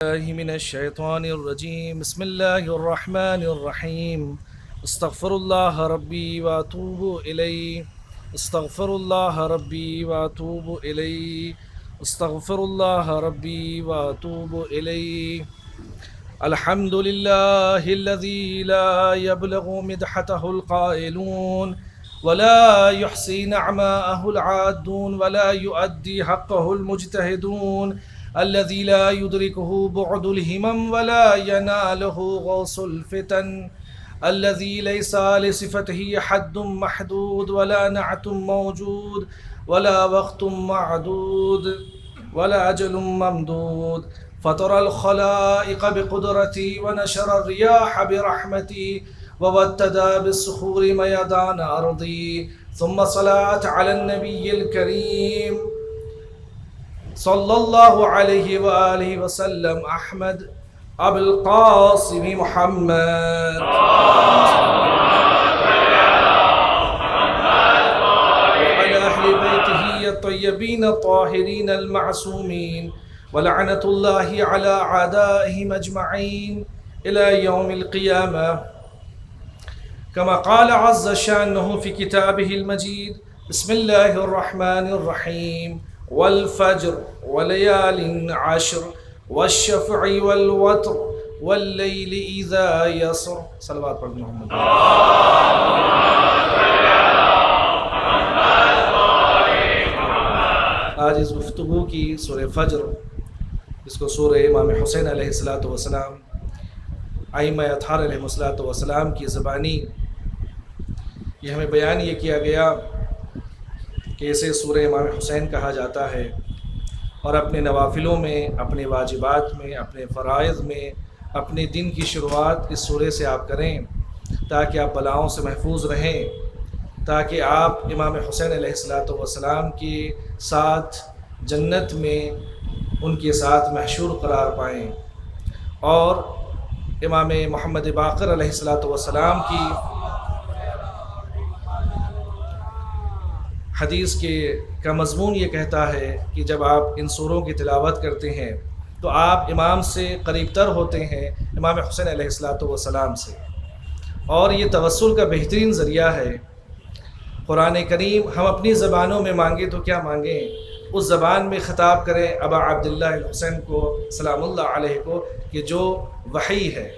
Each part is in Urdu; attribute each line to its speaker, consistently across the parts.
Speaker 1: الله من الشيطان الرجيم بسم الله الرحمن الرحيم استغفر الله ربي واتوب إليه استغفر الله ربي واتوب إليه استغفر الله ربي واتوب إليه الحمد لله الذي لا يبلغ مدحته القائلون ولا يحصي نعماءه العادون ولا يؤدي حقه المجتهدون الذي لا يدركه بعد الهمم ولا يناله غوص الفتن الذي ليس لصفته حد محدود ولا نعت موجود ولا وقت معدود ولا أجل ممدود فطر الخلائق بقدرتي ونشر الرياح برحمتي ووتد بالصخور ميدان أرضي ثم صلاة على النبي الكريم صلى الله عليه وآله وسلم أحمد أبي القاسم محمد وعلى أهل بيته الطيبين الطاهرين المعصومين ولعنة الله على أعدائهم أجمعين إلى يوم القيامة كما قال عز شأنه في كتابه المجيد بسم الله الرحمن الرحيم والفجر وليال عشر والشفع والوتر والليل إذا يسر صلوات پر محمد آج اس گفتگو کی سورہ فجر جس کو سورہ امام حسین علیہ السلام ائمہ اطہار علیہ السلام کی زبانی یہ ہمیں بیان یہ کیا گیا کہ اسے سورہ امام حسین کہا جاتا ہے اور اپنے نوافلوں میں اپنے واجبات میں اپنے فرائض میں اپنے دن کی شروعات اس سورے سے آپ کریں تاکہ آپ بلاؤں سے محفوظ رہیں تاکہ آپ امام حسین علیہ السلام کے ساتھ جنت میں ان کے ساتھ محشور قرار پائیں اور امام محمد باقر علیہ السلام کی حدیث کا مضمون یہ کہتا ہے کہ جب آپ ان سوروں کی تلاوت کرتے ہیں تو آپ امام سے قریب تر ہوتے ہیں، امام حسین علیہ السلام سے، اور یہ توسل کا بہترین ذریعہ ہے۔ قرآن کریم ہم اپنی زبانوں میں مانگیں تو کیا مانگیں، اس زبان میں خطاب کریں ابا عبداللہ الحسین کو سلام اللہ علیہ کو، کہ جو وحی ہے،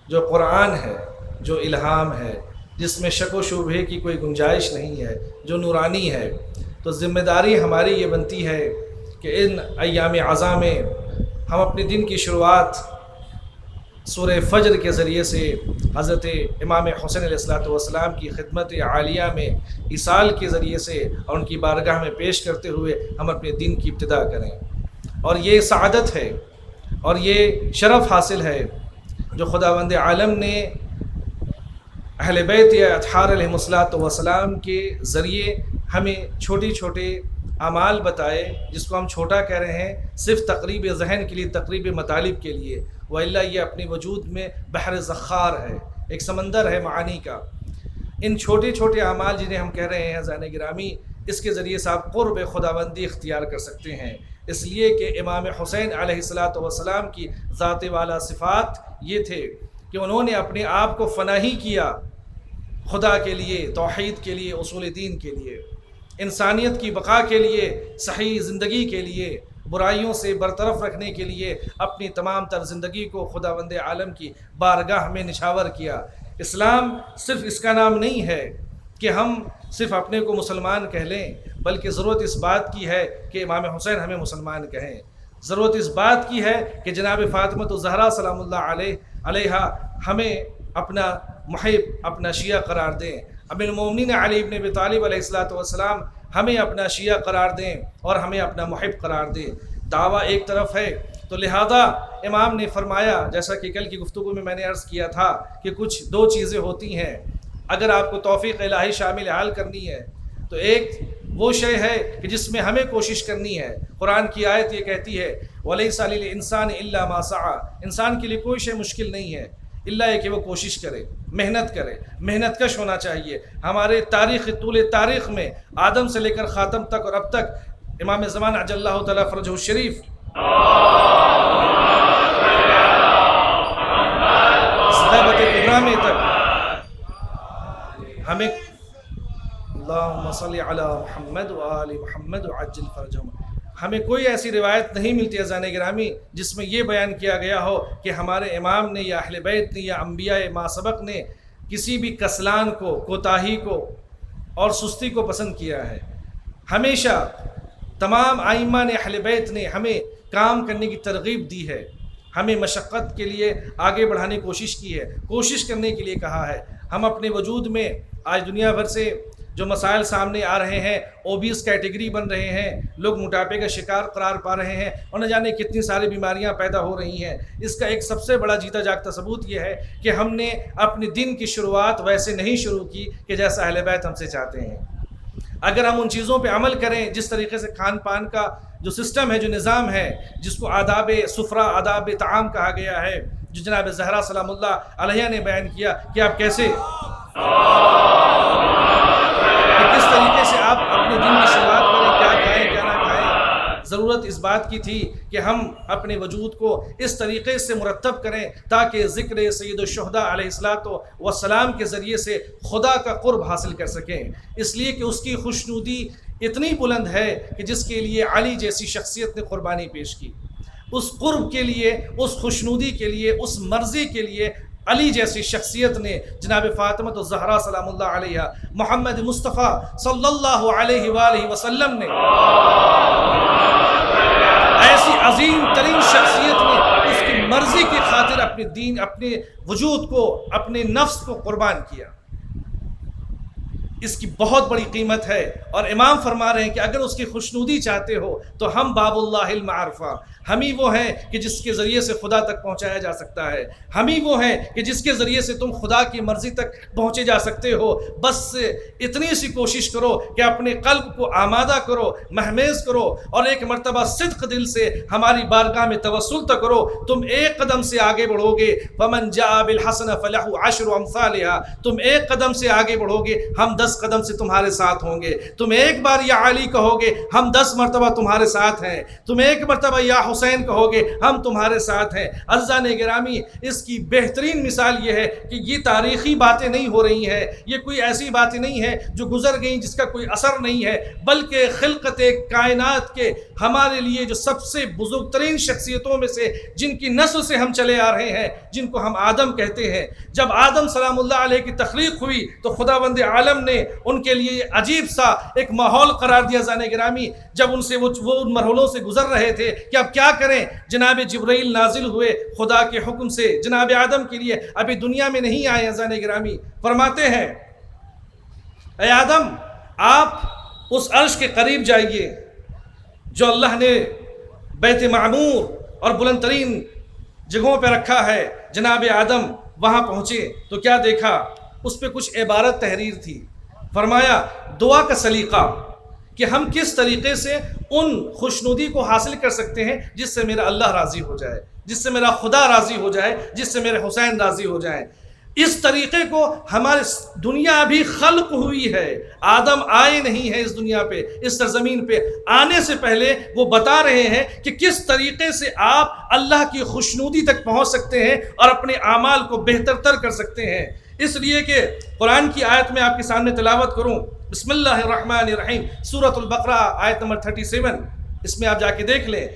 Speaker 1: جو قرآن ہے، جو الہام ہے، جس میں شک و شبہے کی کوئی گنجائش نہیں ہے، جو نورانی ہے۔ تو ذمہ داری ہماری یہ بنتی ہے کہ ان ایام عزاں میں ہم اپنے دن کی شروعات سورہ فجر کے ذریعے سے حضرت امام حسین علیہ السلام کی خدمت عالیہ میں ایصال کے ذریعے سے اور ان کی بارگاہ میں پیش کرتے ہوئے ہم اپنے دن کی ابتدا کریں، اور یہ سعادت ہے اور یہ شرف حاصل ہے جو خداوند عالم نے اہل بیت اطہار علیہ السلام کے ذریعے ہمیں چھوٹی چھوٹے اعمال بتائے، جس کو ہم چھوٹا کہہ رہے ہیں صرف تقریب ذہن کے لیے، تقریب مطالب کے لیے، وإلا یہ اپنے وجود میں بحر زخار ہے، ایک سمندر ہے معانی کا۔ ان چھوٹے چھوٹے اعمال جنہیں ہم کہہ رہے ہیں عزیزان گرامی، اس کے ذریعے سے آپ قرب خداوندی اختیار کر سکتے ہیں، اس لیے کہ امام حسین علیہ السلام کی ذات والا صفات یہ تھے کہ انہوں نے اپنے آپ کو فناہی کیا خدا کے لیے، توحید کے لیے، اصول دین کے لیے، انسانیت کی بقا کے لیے، صحیح زندگی کے لیے، برائیوں سے برطرف رکھنے کے لیے اپنی تمام تر زندگی کو خداوند عالم کی بارگاہ میں نچھاور کیا۔ اسلام صرف اس کا نام نہیں ہے کہ ہم صرف اپنے کو مسلمان کہہ لیں، بلکہ ضرورت اس بات کی ہے کہ امام حسین ہمیں مسلمان کہیں، ضرورت اس بات کی ہے کہ جناب فاطمہ الزہرا سلام اللہ علیہا ہمیں اپنا محب، اپنا شیعہ قرار دیں، امیر المومنین علی ابن ابی طالب علیہ السلام ہمیں اپنا شیعہ قرار دیں اور ہمیں اپنا محب قرار دیں۔ دعویٰ ایک طرف ہے تو لہذا امام نے فرمایا، جیسا کہ کل کی گفتگو میں میں نے عرض کیا تھا کہ کچھ دو چیزیں ہوتی ہیں اگر آپ کو توفیق الہی شامل حال کرنی ہے تو ایک وہ شے ہے کہ جس میں ہمیں کوشش کرنی ہے۔ قرآن کی آیت یہ کہتی ہے وَلَيْسَ لِلْإِنسَانِ إِلَّا مَا سَعَى، انسان کے لیے کوئی شے مشکل نہیں ہے اللہ یہ کہ وہ کوشش کرے، محنت کرے، محنت کش ہونا چاہیے۔ ہمارے تاریخ، طول تاریخ میں آدم سے لے کر خاتم تک اور اب تک امام زمان عجل اللہ تعالیٰ فرجہ الشریف ہمیں اللہم صلی علی محمد و آل محمد وعجل فرجہم، ہمیں کوئی ایسی روایت نہیں ملتی اذان گرامی جس میں یہ بیان کیا گیا ہو کہ ہمارے امام نے یا اہل بیت نے یا انبیاء ما سبق نے کسی بھی کسلان کو، کوتاہی کو اور سستی کو پسند کیا ہے۔ ہمیشہ تمام ائمہ نے، اہل بیت نے ہمیں کام کرنے کی ترغیب دی ہے، ہمیں مشقت کے لیے آگے بڑھانے کی کوشش کی ہے، کوشش کرنے کے لیے کہا ہے۔ ہم اپنے وجود میں آج دنیا بھر سے جو مسائل سامنے آ رہے ہیں، اوبیس کیٹیگری بن رہے ہیں، لوگ موٹاپے کا شکار قرار پا رہے ہیں اور نہ جانے کتنی ساری بیماریاں پیدا ہو رہی ہیں۔ اس کا ایک سب سے بڑا جیتا جاگتا ثبوت یہ ہے کہ ہم نے اپنے دن کی شروعات ویسے نہیں شروع کی کہ جیسا اہل بیت ہم سے چاہتے ہیں۔ اگر ہم ان چیزوں پہ عمل کریں، جس طریقے سے کھان پان کا جو سسٹم ہے، جو نظام ہے، جس کو آداب سفرہ، آداب طعام کہا گیا ہے، جو جناب زہرا سلام اللہ علیہ نے بیان کیا کہ آپ کیسے کس طریقے سے آپ اپنے دن کی شروعات کریں، کیا کھائیں کیا نہ کھائیں۔ ضرورت اس بات کی تھی کہ ہم اپنے وجود کو اس طریقے سے مرتب کریں تاکہ ذکر سید الشہداء علیہ الصلوۃ والسلام کے ذریعے سے خدا کا قرب حاصل کر سکیں، اس لیے کہ اس کی خوشنودی اتنی بلند ہے کہ جس کے لیے علی جیسی شخصیت نے قربانی پیش کی، اس قرب کے لیے، اس خوشنودی کے لیے، اس مرضی کے لیے علی جیسی شخصیت نے، جناب فاطمہ الزہرا سلام اللہ علیہ، محمد مصطفیٰ صلی اللہ علیہ وآلہ وسلم نے، ایسی عظیم ترین شخصیت نے اس کی مرضی کی خاطر اپنے دین، اپنے وجود کو، اپنے نفس کو قربان کیا۔ اس کی بہت بڑی قیمت ہے، اور امام فرما رہے ہیں کہ اگر اس کی خوشنودی چاہتے ہو تو ہم باب اللہ المعرفہ، ہم ہی وہ ہیں کہ جس کے ذریعے سے خدا تک پہنچایا جا سکتا ہے، ہم ہی وہ ہیں کہ جس کے ذریعے سے تم خدا کی مرضی تک پہنچے جا سکتے ہو۔ بس اتنی سی کوشش کرو کہ اپنے قلب کو آمادہ کرو، مہمیز کرو، اور ایک مرتبہ صدق دل سے ہماری بارگاہ میں توسل تو کرو۔ تم ایک قدم سے آگے بڑھو گے، فمن جاء بالحسنہ فلہ عشر امثالھا، تم ایک قدم سے آگے بڑھو گے، ہم 10 قدم سے تمہارے ساتھ ہوں گے۔ تم ایک بار یا علی کہو گے، ہم 10 مرتبہ تمہارے ساتھ ہیں۔ تم ایک مرتبہ یا حسین کہو گے، ہم تمہارے ساتھ ہیں۔ عزیزان گرامی، اس کی بہترین مثال یہ ہے کہ یہ تاریخی باتیں نہیں ہو رہی ہیں، یہ کوئی ایسی باتیں نہیں ہیں جو گزر گئیں جس کا کوئی اثر نہیں ہے، بلکہ خلقت کائنات کے ہمارے لیے جو سب سے بزرگ ترین شخصیتوں میں سے، جن کی نسل سے ہم چلے آ رہے ہیں، جن کو ہم آدم کہتے ہیں۔ جب آدم سلام اللہ علیہ کی تخلیق ہوئی تو خداوند عالم نے ان کے لیے عجیب سا ایک ماحول قرار دیا۔ زان گرامی، جب ان سے وہ ان مرحلوں سے گزر رہے تھے کہ اب کیا کریں، جناب جبرائیل نازل ہوئے خدا کے حکم سے جناب آدم کے لیے، ابھی دنیا میں نہیں آئے ہیں۔ زان گرامی فرماتے ہیں، اے آدم، آپ اس عرش کے قریب جائیے جو اللہ نے بیت معمور اور بلند ترین جگہوں پہ رکھا ہے۔ جناب آدم وہاں پہنچے تو کیا دیکھا؟ اس پہ کچھ عبارت تحریر تھی۔ فرمایا دعا کا سلیقہ کہ ہم کس طریقے سے ان خوشنودی کو حاصل کر سکتے ہیں جس سے میرا اللہ راضی ہو جائے، جس سے میرا خدا راضی ہو جائے، جس سے میرے حسین راضی ہو جائیں۔ اس طریقے کو ہمارے دنیا بھی خلق ہوئی ہے، آدم آئے نہیں ہیں اس دنیا پہ، اس سرزمین پہ آنے سے پہلے وہ بتا رہے ہیں کہ کس طریقے سے آپ اللہ کی خوشنودی تک پہنچ سکتے ہیں اور اپنے اعمال کو بہتر تر کر سکتے ہیں۔ اس لیے کہ قرآن کی آیت میں آپ کے سامنے تلاوت کروں، بسم اللہ الرحمن الرحیم، سورۃ البقرہ آیت نمبر 37، اس میں آپ جا کے دیکھ لیں،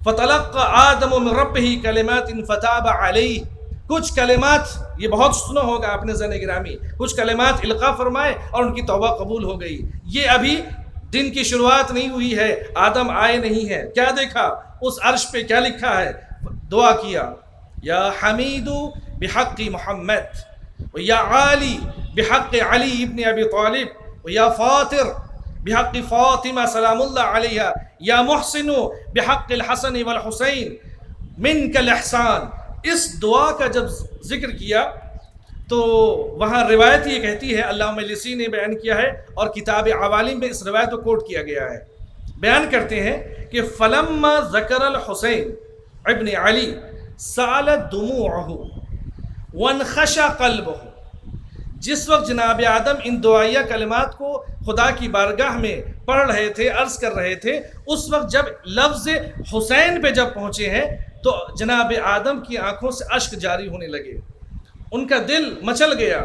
Speaker 1: فَتَلَقَّى آدَمُ مِن رَبِّهِ كَلِمَاتٍ فَتَابَ عَلَيْهِ۔ کچھ کلمات، یہ بہت سنا ہوگا آپ نے زن گرامی، کچھ کلمات القاء فرمائے اور ان کی توبہ قبول ہو گئی۔ یہ ابھی دن کی شروعات نہیں ہوئی ہے، آدم آئے نہیں ہے۔ کیا دیکھا؟ اس عرش پہ کیا لکھا ہے؟ دعا کیا، یا حمید بحق محمد، ویا عالی بحق علی ابن ابی طالب، ویا فاطر بحق فاطمہ سلام اللہ علیہ، یا محسن بحق الحسن والحسین منک الاحسان۔ اس دعا کا جب ذکر کیا تو وہاں روایت یہ کہتی ہے، علامہ مجلسی نے بیان کیا ہے اور کتاب عوالم میں اس روایت کو کوٹ کیا گیا ہے۔ بیان کرتے ہیں کہ فلما ذکر الحسین ابن علی سالت دموعہ وانخشع قلبہ، جس وقت جناب آدم ان دعائیہ کلمات کو خدا کی بارگاہ میں پڑھ رہے تھے، عرض کر رہے تھے، اس وقت جب لفظ حسین پہ جب پہنچے ہیں تو جناب آدم کی آنکھوں سے اشک جاری ہونے لگے، ان کا دل مچل گیا۔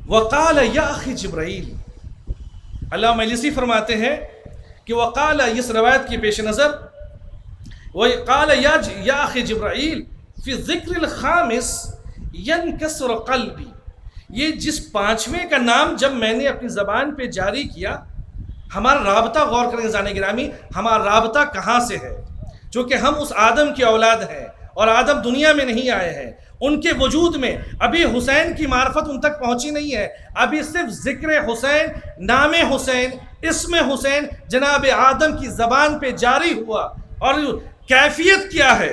Speaker 1: وقال یا اخی جبرائیل، علامہ مجلسی فرماتے ہیں کہ وقال، اس روایت کی پیش نظر، وقال یا اخی جبرائیل فی ذکر الخامس ینکسر قلبی، یہ جس پانچویں کا نام جب میں نے اپنی زبان پہ جاری کیا، ہمارا رابطہ غور کریں زان گرامی، ہمارا رابطہ کہاں سے ہے؟ چونکہ ہم اس آدم کی اولاد ہیں اور آدم دنیا میں نہیں آئے ہیں، ان کے وجود میں ابھی حسین کی معرفت ان تک پہنچی نہیں ہے، ابھی صرف ذکر حسین، نام حسین، اسم حسین جناب آدم کی زبان پہ جاری ہوا۔ اور کیفیت کیا ہے؟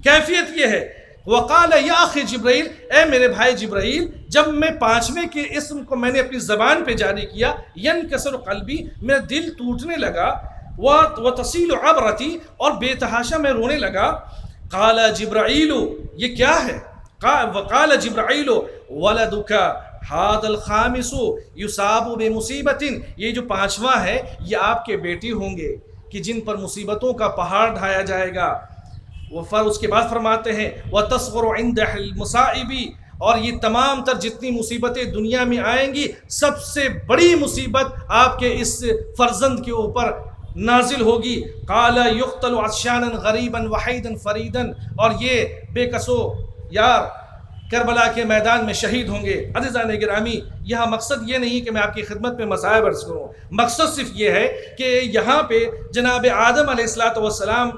Speaker 1: کیفیت یہ ہے، وقال یا اخی جبرائیل، اے میرے بھائی جبرائیل، جب میں پانچویں کے اسم کو میں نے اپنی زبان پہ جاری کیا، ینکسر قلبی، میرا دل ٹوٹنے لگا، وتصیل عبرتی، اور بے تحاشا میں رونے لگا۔ قال جبرائیل، یہ کیا ہے؟ وقال جبرائیل ولدک ھذا الخامس یصاب بمصیبۃ، یہ جو پانچواں ہے یہ آپ کے بیٹے ہوں گے کہ جن پر مصیبتوں کا پہاڑ ڈھایا جائے گا۔ اس کے بعد فرماتے ہیں وتصغر عند المصائب، اور یہ تمام تر جتنی مصیبتیں دنیا میں آئیں گی، سب سے بڑی مصیبت آپ کے اس فرزند کے اوپر نازل ہوگی۔ قال یقتل عطشانا غریبا وحیدا فریدا، اور یہ بے کسو یار کربلا کے میدان میں شہید ہوں گے۔ عزیزان گرامی، یہاں مقصد یہ نہیں کہ میں آپ کی خدمت میں مسائب عرض کروں، مقصد صرف یہ ہے کہ یہاں پہ جناب آدم علیہ السلام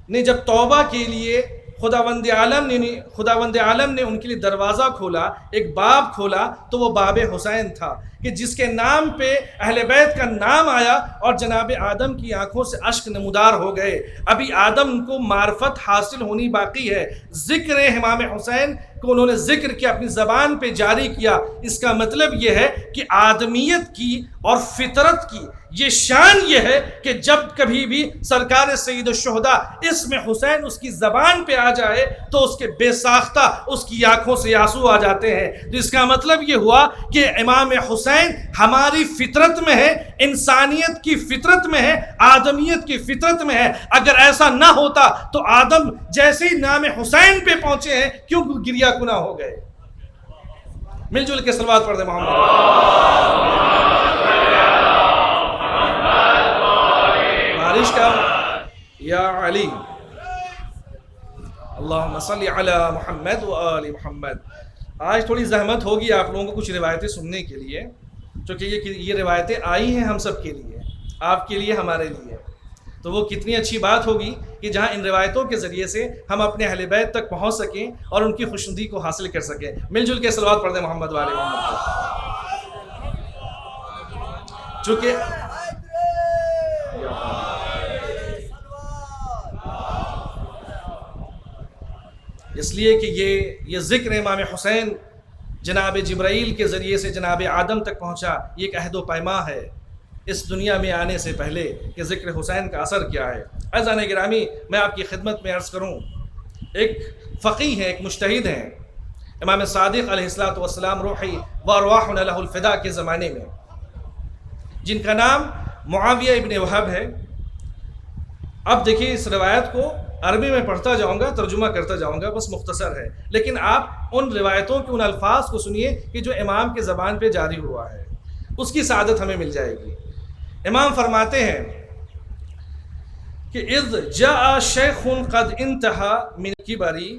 Speaker 1: نے جب توبہ کے لیے خداوند عالم نے ان کے لیے دروازہ کھولا، ایک باب کھولا، تو وہ باب حسین تھا کہ جس کے نام پہ اہل بیت کا نام آیا اور جناب آدم کی آنکھوں سے اشک نمودار ہو گئے۔ ابھی آدم کو معرفت حاصل ہونی باقی ہے۔ ذکر امام حسین کو انہوں نے ذکر کیا، اپنی زبان پہ جاری کیا۔ اس کا مطلب یہ ہے کہ آدمیت کی اور فطرت کی یہ شان یہ ہے کہ جب کبھی بھی سرکار سید الشہداء اسم حسین اس کی زبان پہ آ جائے تو اس کے بے ساختہ اس کی آنکھوں سے آنسو آ جاتے ہیں۔ تو اس کا مطلب یہ ہوا کہ امام حسین ہماری فطرت میں ہے، انسانیت کی فطرت میں ہے، آدمیت کی فطرت میں ہے۔ اگر ایسا نہ ہوتا تو آدم جیسے ہی نام حسین پہ پہنچے ہیں کیوں گریہ کناں ہو گئے؟ مل جل کے صلوات پڑھ دیں محمد بارش کا یا علی، اللہم صلی علی محمد و آل محمد۔ آج تھوڑی زحمت ہوگی آپ لوگوں کو کچھ روایتیں سننے کے لیے، چونکہ یہ روایتیں آئی ہیں ہم سب کے لیے، آپ کے لیے، ہمارے لیے۔ تو وہ کتنی اچھی بات ہوگی کہ جہاں ان روایتوں کے ذریعے سے ہم اپنے اہل بیت تک پہنچ سکیں اور ان کی خوشنودی کو حاصل کر سکیں۔ مل جل کے صلوات پڑھ دیں محمد و آل محمد۔ چونکہ اس لیے کہ یہ ذکر امام حسین جناب جبرائیل کے ذریعے سے جناب آدم تک پہنچا، یہ ایک عہد و پیما ہے اس دنیا میں آنے سے پہلے کہ ذکر حسین کا اثر کیا ہے۔ عزیزان گرامی، میں آپ کی خدمت میں عرض کروں، ایک فقیہ ہیں، ایک مجتہد ہیں، امام صادق علیہ السلام روحی و ارواحنا لہ الفدا کے زمانے میں، جن کا نام معاویہ ابن وہب ہے۔ اب دیکھیے اس روایت کو عربی میں پڑھتا جاؤں گا، ترجمہ کرتا جاؤں گا، بس مختصر ہے، لیکن آپ ان روایتوں کے ان الفاظ کو سنیے کہ جو امام کے زبان پہ جاری ہوا ہے، اس کی سعادت ہمیں مل جائے گی۔ امام فرماتے ہیں کہ اذ جاء شیخ قد انتہا من کبری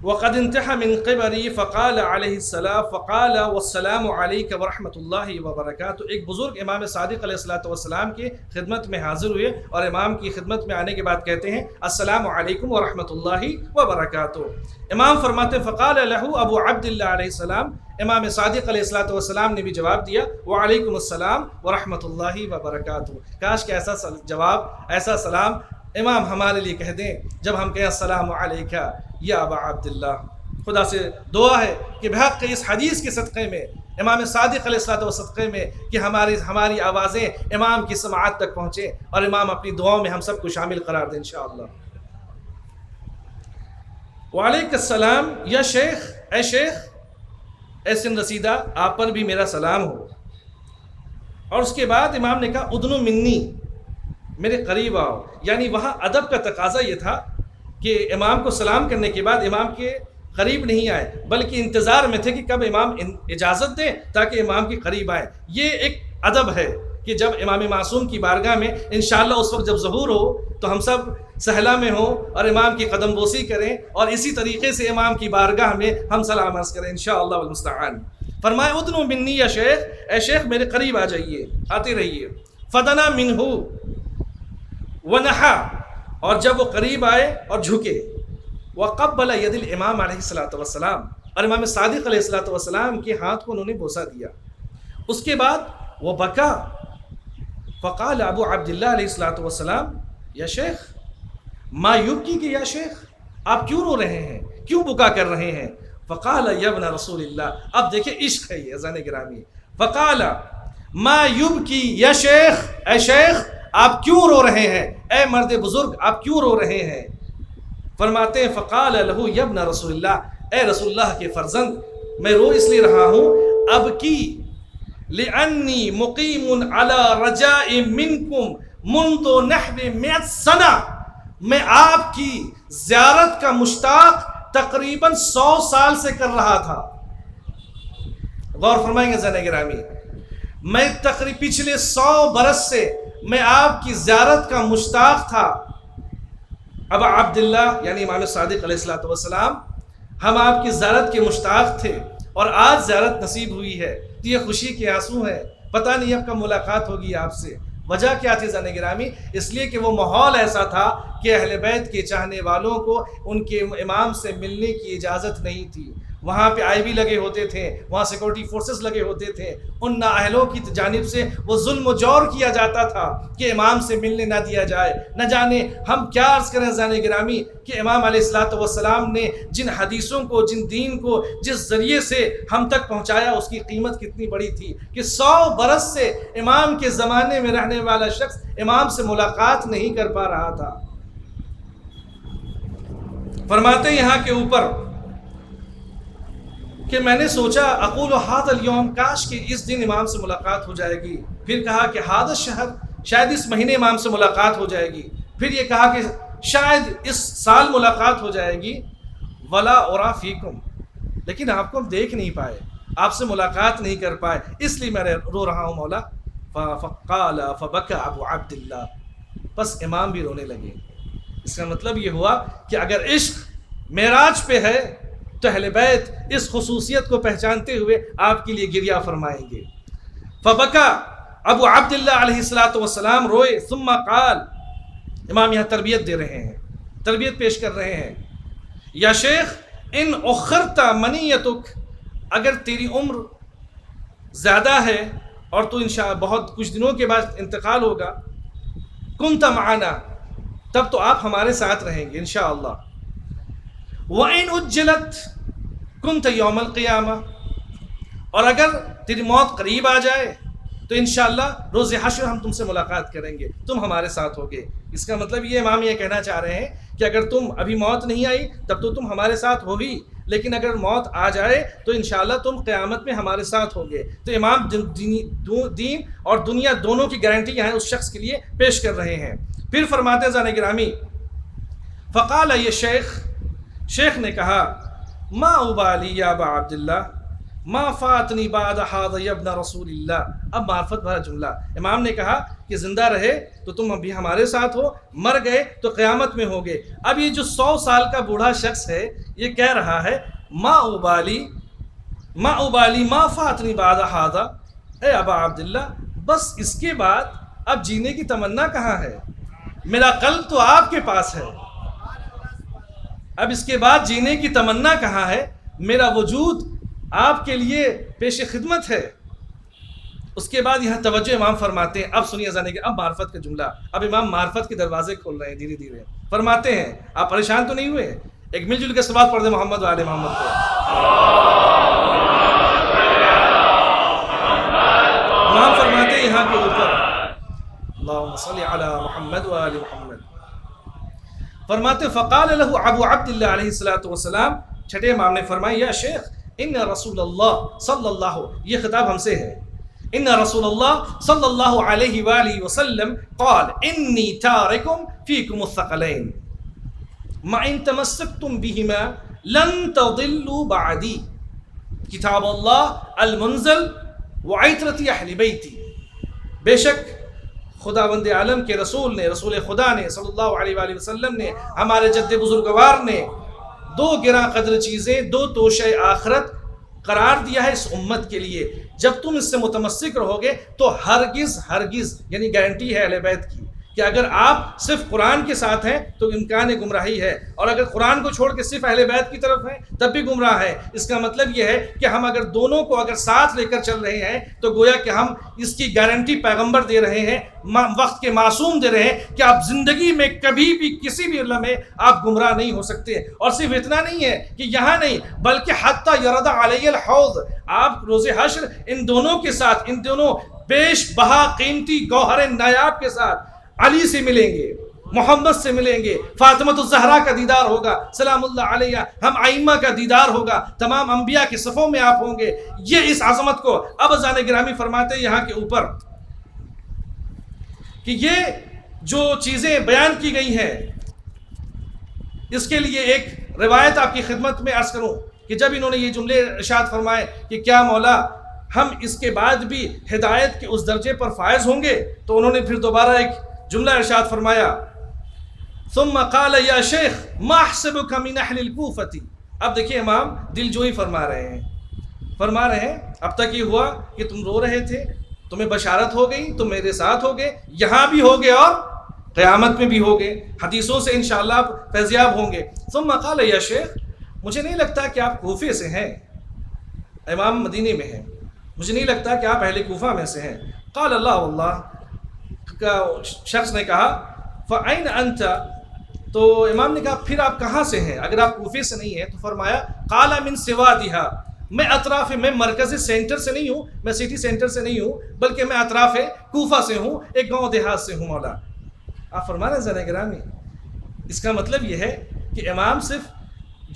Speaker 1: وقد انتہا من قبری فقال علیہ السلام فقال والسلام علیک ورحمۃ اللہ وبرکاتہ۔ ایک بزرگ امام صادق علیہ السلام کی خدمت میں حاضر ہوئے اور امام کی خدمت میں آنے کے بعد کہتے ہیں السلام علیکم ورحمۃ اللہ وبرکاتہ۔ امام فرماتے فقال لہ ابو عبداللہ علیہ السلام، امام صادق علیہ السلام نے بھی جواب دیا وعلیکم السلام ورحمۃ اللہ وبرکاتہ۔ کاش کہ ایسا جواب، ایسا سلام امام ہمارے لیے کہہ دیں جب ہم کہیں السلام علیکہ یا ابا عبداللہ۔ خدا سے دعا ہے کہ بحق اس حدیث کے صدقے میں، امام صادق علیہ السلام صدقے میں، کہ ہماری آوازیں امام کی سماعت تک پہنچیں اور امام اپنی دعاؤں میں ہم سب کو شامل قرار دیں انشاءاللہ۔ وعلیکم السلام یا شیخ، اے شیخ، اے سن رسیدہ، آپ پر بھی میرا سلام ہو۔ اور اس کے بعد امام نے کہا ادنو منی، میرے قریب آؤ۔ یعنی وہاں ادب کا تقاضا یہ تھا کہ امام کو سلام کرنے کے بعد امام کے قریب نہیں آئے بلکہ انتظار میں تھے کہ کب امام اجازت دیں تاکہ امام کے قریب آئیں۔ یہ ایک ادب ہے کہ جب امام معصوم کی بارگاہ میں انشاءاللہ اس وقت جب ظہور ہو تو ہم سب صحلا میں ہوں اور امام کی قدم بوسی کریں اور اسی طریقے سے امام کی بارگاہ میں ہم سلام عرض کریں انشاءاللہ والمستعان۔ فرمائے ادنو منی یا شیخ، اے شیخ میرے قریب آ جائیے، آتے رہیے۔ فدنا منہ ونحا، اور جب وہ قریب آئے اور جھکے، وقبل ید الامام علیہ الصلوۃ والسلام، اور امام صادق علیہ الصلوۃ والسلام کے ہاتھ کو انہوں نے بوسہ دیا۔ اس کے بعد وہ بکا، فقال ابو عبداللہ علیہ الصلوۃ والسلام یا شیخ ما یبکی، کہ یا شیخ آپ کیوں رو رہے ہیں، کیوں بکا کر رہے ہیں؟ فقال یا ابن رسول اللہ، اب دیکھیں عشق ہے یہ اذان گرامی۔ فقال ما یبکی یا شیخ، اے شیخ آپ کیوں رو رہے ہیں، اے مرد بزرگ آپ کیوں رو رہے ہیں؟ فرماتے ہیں فقال لہو یا ابن رسول اللہ، اے رسول اللہ کے فرزند میں رو اس لیے رہا ہوں، اب کی لأنی مقیم علی رجاء منکم منذ نحو 100 سنہ، میں آپ کی زیارت کا مشتاق تقریباً 100 سال سے کر رہا تھا۔ غور فرمائیں گے زنِ گرامی، میں تقریباً پچھلے 100 برس سے میں آپ کی زیارت کا مشتاق تھا۔ ابا عبداللہ یعنی امام صادق علیہ الصلوۃ والسلام، ہم آپ کی زیارت کے مشتاق تھے اور آج زیارت نصیب ہوئی ہے، تو یہ خوشی کے آنسو ہیں، پتہ نہیں اب کب ملاقات ہوگی آپ سے۔ وجہ کیا تھی زن گرامی؟ اس لیے کہ وہ ماحول ایسا تھا کہ اہل بیت کے چاہنے والوں کو ان کے امام سے ملنے کی اجازت نہیں تھی۔ وہاں پہ آئی بی لگے ہوتے تھے، وہاں سیکورٹی فورسز لگے ہوتے تھے، ان نااہلوں کی جانب سے وہ ظلم و جور کیا جاتا تھا کہ امام سے ملنے نہ دیا جائے۔ نہ جانے ہم کیا عرض کریں زن گرامی کہ امام علیہ الصلوۃ والسلام نے جن حدیثوں کو، جن دین کو جس ذریعے سے ہم تک پہنچایا اس کی قیمت کتنی بڑی تھی کہ 100 برس سے امام کے زمانے میں رہنے والا شخص امام سے ملاقات نہیں کر پا رہا تھا۔ فرماتے یہاں کے اوپر کہ میں نے سوچا اقول ھذا اليوم، کاش کہ اس دن امام سے ملاقات ہو جائے گی۔ پھر کہا کہ ھذا الشہر، شاید اس مہینے امام سے ملاقات ہو جائے گی۔ پھر یہ کہا کہ شاید اس سال ملاقات ہو جائے گی۔ ولا ارا فیکم، لیکن آپ کو ہم دیکھ نہیں پائے، آپ سے ملاقات نہیں کر پائے، اس لیے میں رو رہا ہوں مولا۔ فقال فبکى ابو عبداللہ، بس امام بھی رونے لگے۔ اس کا مطلب یہ ہوا کہ اگر عشق معراج پہ ہے تو اہل بیت اس خصوصیت کو پہچانتے ہوئے آپ کے لیے گریہ فرمائیں گے۔ فبکا ابو عبداللہ علیہ الصلوۃ والسلام روئے۔ ثم قال، امام یہاں تربیت دے رہے ہیں، تربیت پیش کر رہے ہیں، یا شیخ ان اخرت منیتک، اگر تیری عمر زیادہ ہے اور تو انشاءاللہ بہت کچھ دنوں کے بعد انتقال ہوگا، کنت معنا، تب تو آپ ہمارے ساتھ رہیں گے انشاءاللہ۔ وَإِنْ اُجِّلَتْ كُنْتَ يَوْمَ الْقِيَامَةِ، اور اگر تیری موت قریب آ جائے تو انشاءاللہ روز حشر ہم تم سے ملاقات کریں گے، تم ہمارے ساتھ ہوگے۔ اس کا مطلب یہ امام یہ کہنا چاہ رہے ہیں کہ اگر تم ابھی موت نہیں آئی تب تو تم ہمارے ساتھ ہوگی، لیکن اگر موت آ جائے تو انشاءاللہ تم قیامت میں ہمارے ساتھ ہوگے۔ تو امام دین اور دنیا دونوں کی گارنٹی یہاں اس شخص کے لیے پیش کر رہے ہیں۔ پھر فرماتے ہیں زن گرامی، فقال یہ شیخ نے کہا ما ابالی یا ابا عبداللہ ما فاتنی بعد ھذا یا ابن رسول اللہ۔ اب معرفت بھرا جملہ، امام نے کہا کہ زندہ رہے تو تم ابھی ہمارے ساتھ ہو، مر گئے تو قیامت میں ہوگے۔ اب یہ جو 100 سال کا بوڑھا شخص ہے یہ کہہ رہا ہے ما ابالی ما فاتنی بعد ھذا، اے ابا عبداللہ بس اس کے بعد اب جینے کی تمنا کہاں ہے، میرا قلب تو آپ کے پاس ہے، اب اس کے بعد جینے کی تمنا کہاں ہے، میرا وجود آپ کے لیے پیش خدمت ہے۔ اس کے بعد یہاں توجہ امام فرماتے ہیں، اب سنیے ذرا کہ اب معرفت کا جملہ، اب امام معرفت کے دروازے کھول رہے ہیں دھیرے دھیرے۔ فرماتے ہیں آپ پریشان تو نہیں ہوئے؟ ایک مل جل کے صلوات پڑھ دیں محمد و آل محمد کو۔ امام فرماتے ہیں یہاں کے اوپر اللہم صلی علی محمد و آل محمد، فرماتے فقال له ابو عبداللہ علیہ الصلوۃ والسلام، چھٹے امام نے فرمایا یا شیخ ان رسول اللہ صلی اللہ، یہ خطاب ہم سے ہے، ان رسول اللہ صلی اللہ علیہ وآلہ وسلم قال انی تارکم فیکم الثقلین ما ان تمسکتم بہما لن تضلوا بعدی کتاب اللہ المنزل وعطرتی اہل بیتی، بے شک خداوند عالم کے رسول نے، رسول خدا نے صلی اللہ علیہ وآلہ وسلم نے، ہمارے جد بزرگوار نے دو گراں قدر چیزیں، دو توشہ آخرت قرار دیا ہے اس امت کے لیے. جب تم اس سے متمسک رہو گے تو ہرگز ہرگز، یعنی گارنٹی ہے اہل بیت کی کہ اگر آپ صرف قرآن کے ساتھ ہیں تو امکان گمراہی ہے، اور اگر قرآن کو چھوڑ کے صرف اہل بیت کی طرف ہیں تب بھی گمراہ ہے. اس کا مطلب یہ ہے کہ ہم اگر دونوں کو اگر ساتھ لے کر چل رہے ہیں تو گویا کہ ہم اس کی گارنٹی پیغمبر دے رہے ہیں، وقت کے معصوم دے رہے ہیں کہ آپ زندگی میں کبھی بھی کسی بھی لمحے آپ گمراہ نہیں ہو سکتے. اور صرف اتنا نہیں ہے کہ یہاں نہیں بلکہ حتی یرد علی الحوض، آپ روز حشر ان دونوں کے ساتھ، ان دونوں بیش بہا قیمتی گوہر نایاب کے ساتھ علی سے ملیں گے، محمد سے ملیں گے، فاطمۃ الزہرا کا دیدار ہوگا سلام اللہ علیہ، ہم ائمہ کا دیدار ہوگا، تمام انبیاء کے صفوں میں آپ ہوں گے. یہ اس عظمت کو اب ازان گرامی فرماتے ہیں یہاں کے اوپر کہ یہ جو چیزیں بیان کی گئی ہیں اس کے لیے ایک روایت آپ کی خدمت میں عرض کروں کہ جب انہوں نے یہ جملے ارشاد فرمائے کہ کیا مولا ہم اس کے بعد بھی ہدایت کے اس درجے پر فائز ہوں گے، تو انہوں نے پھر دوبارہ ایک جملہ ارشاد فرمایا ثم قال یا شیخ ما احسبک من اہل الکوفۃ. اب دیکھیے امام دل جوئی فرما رہے ہیں اب تک یہ ہوا کہ تم رو رہے تھے، تمہیں بشارت ہو گئی، تم میرے ساتھ ہو گئے، یہاں بھی ہو گئے اور قیامت میں بھی ہو گئے، حدیثوں سے انشاءاللہ فیضیاب ہوں گے. ثم قال یا شیخ مجھے نہیں لگتا کہ آپ کوفے سے ہیں، امام مدینے میں ہیں، مجھے نہیں لگتا کہ آپ اہل کوفہ میں سے ہیں. قال اللہ واللہ کا شخص نے کہا فَأَيْنَ أَنْتَ، تو امام نے کہا پھر آپ کہاں سے ہیں اگر آپ کوفے سے نہیں ہیں؟ تو فرمایا قال من سوادها، میں اطراف، میں مرکز سینٹر سے نہیں ہوں، میں سٹی سینٹر سے نہیں ہوں، بلکہ میں اطراف کوفہ سے ہوں، ایک گاؤں دیہات سے ہوں. مولا آپ فرما رہے ہیں ذرا گرامی، اس کا مطلب یہ ہے کہ امام صرف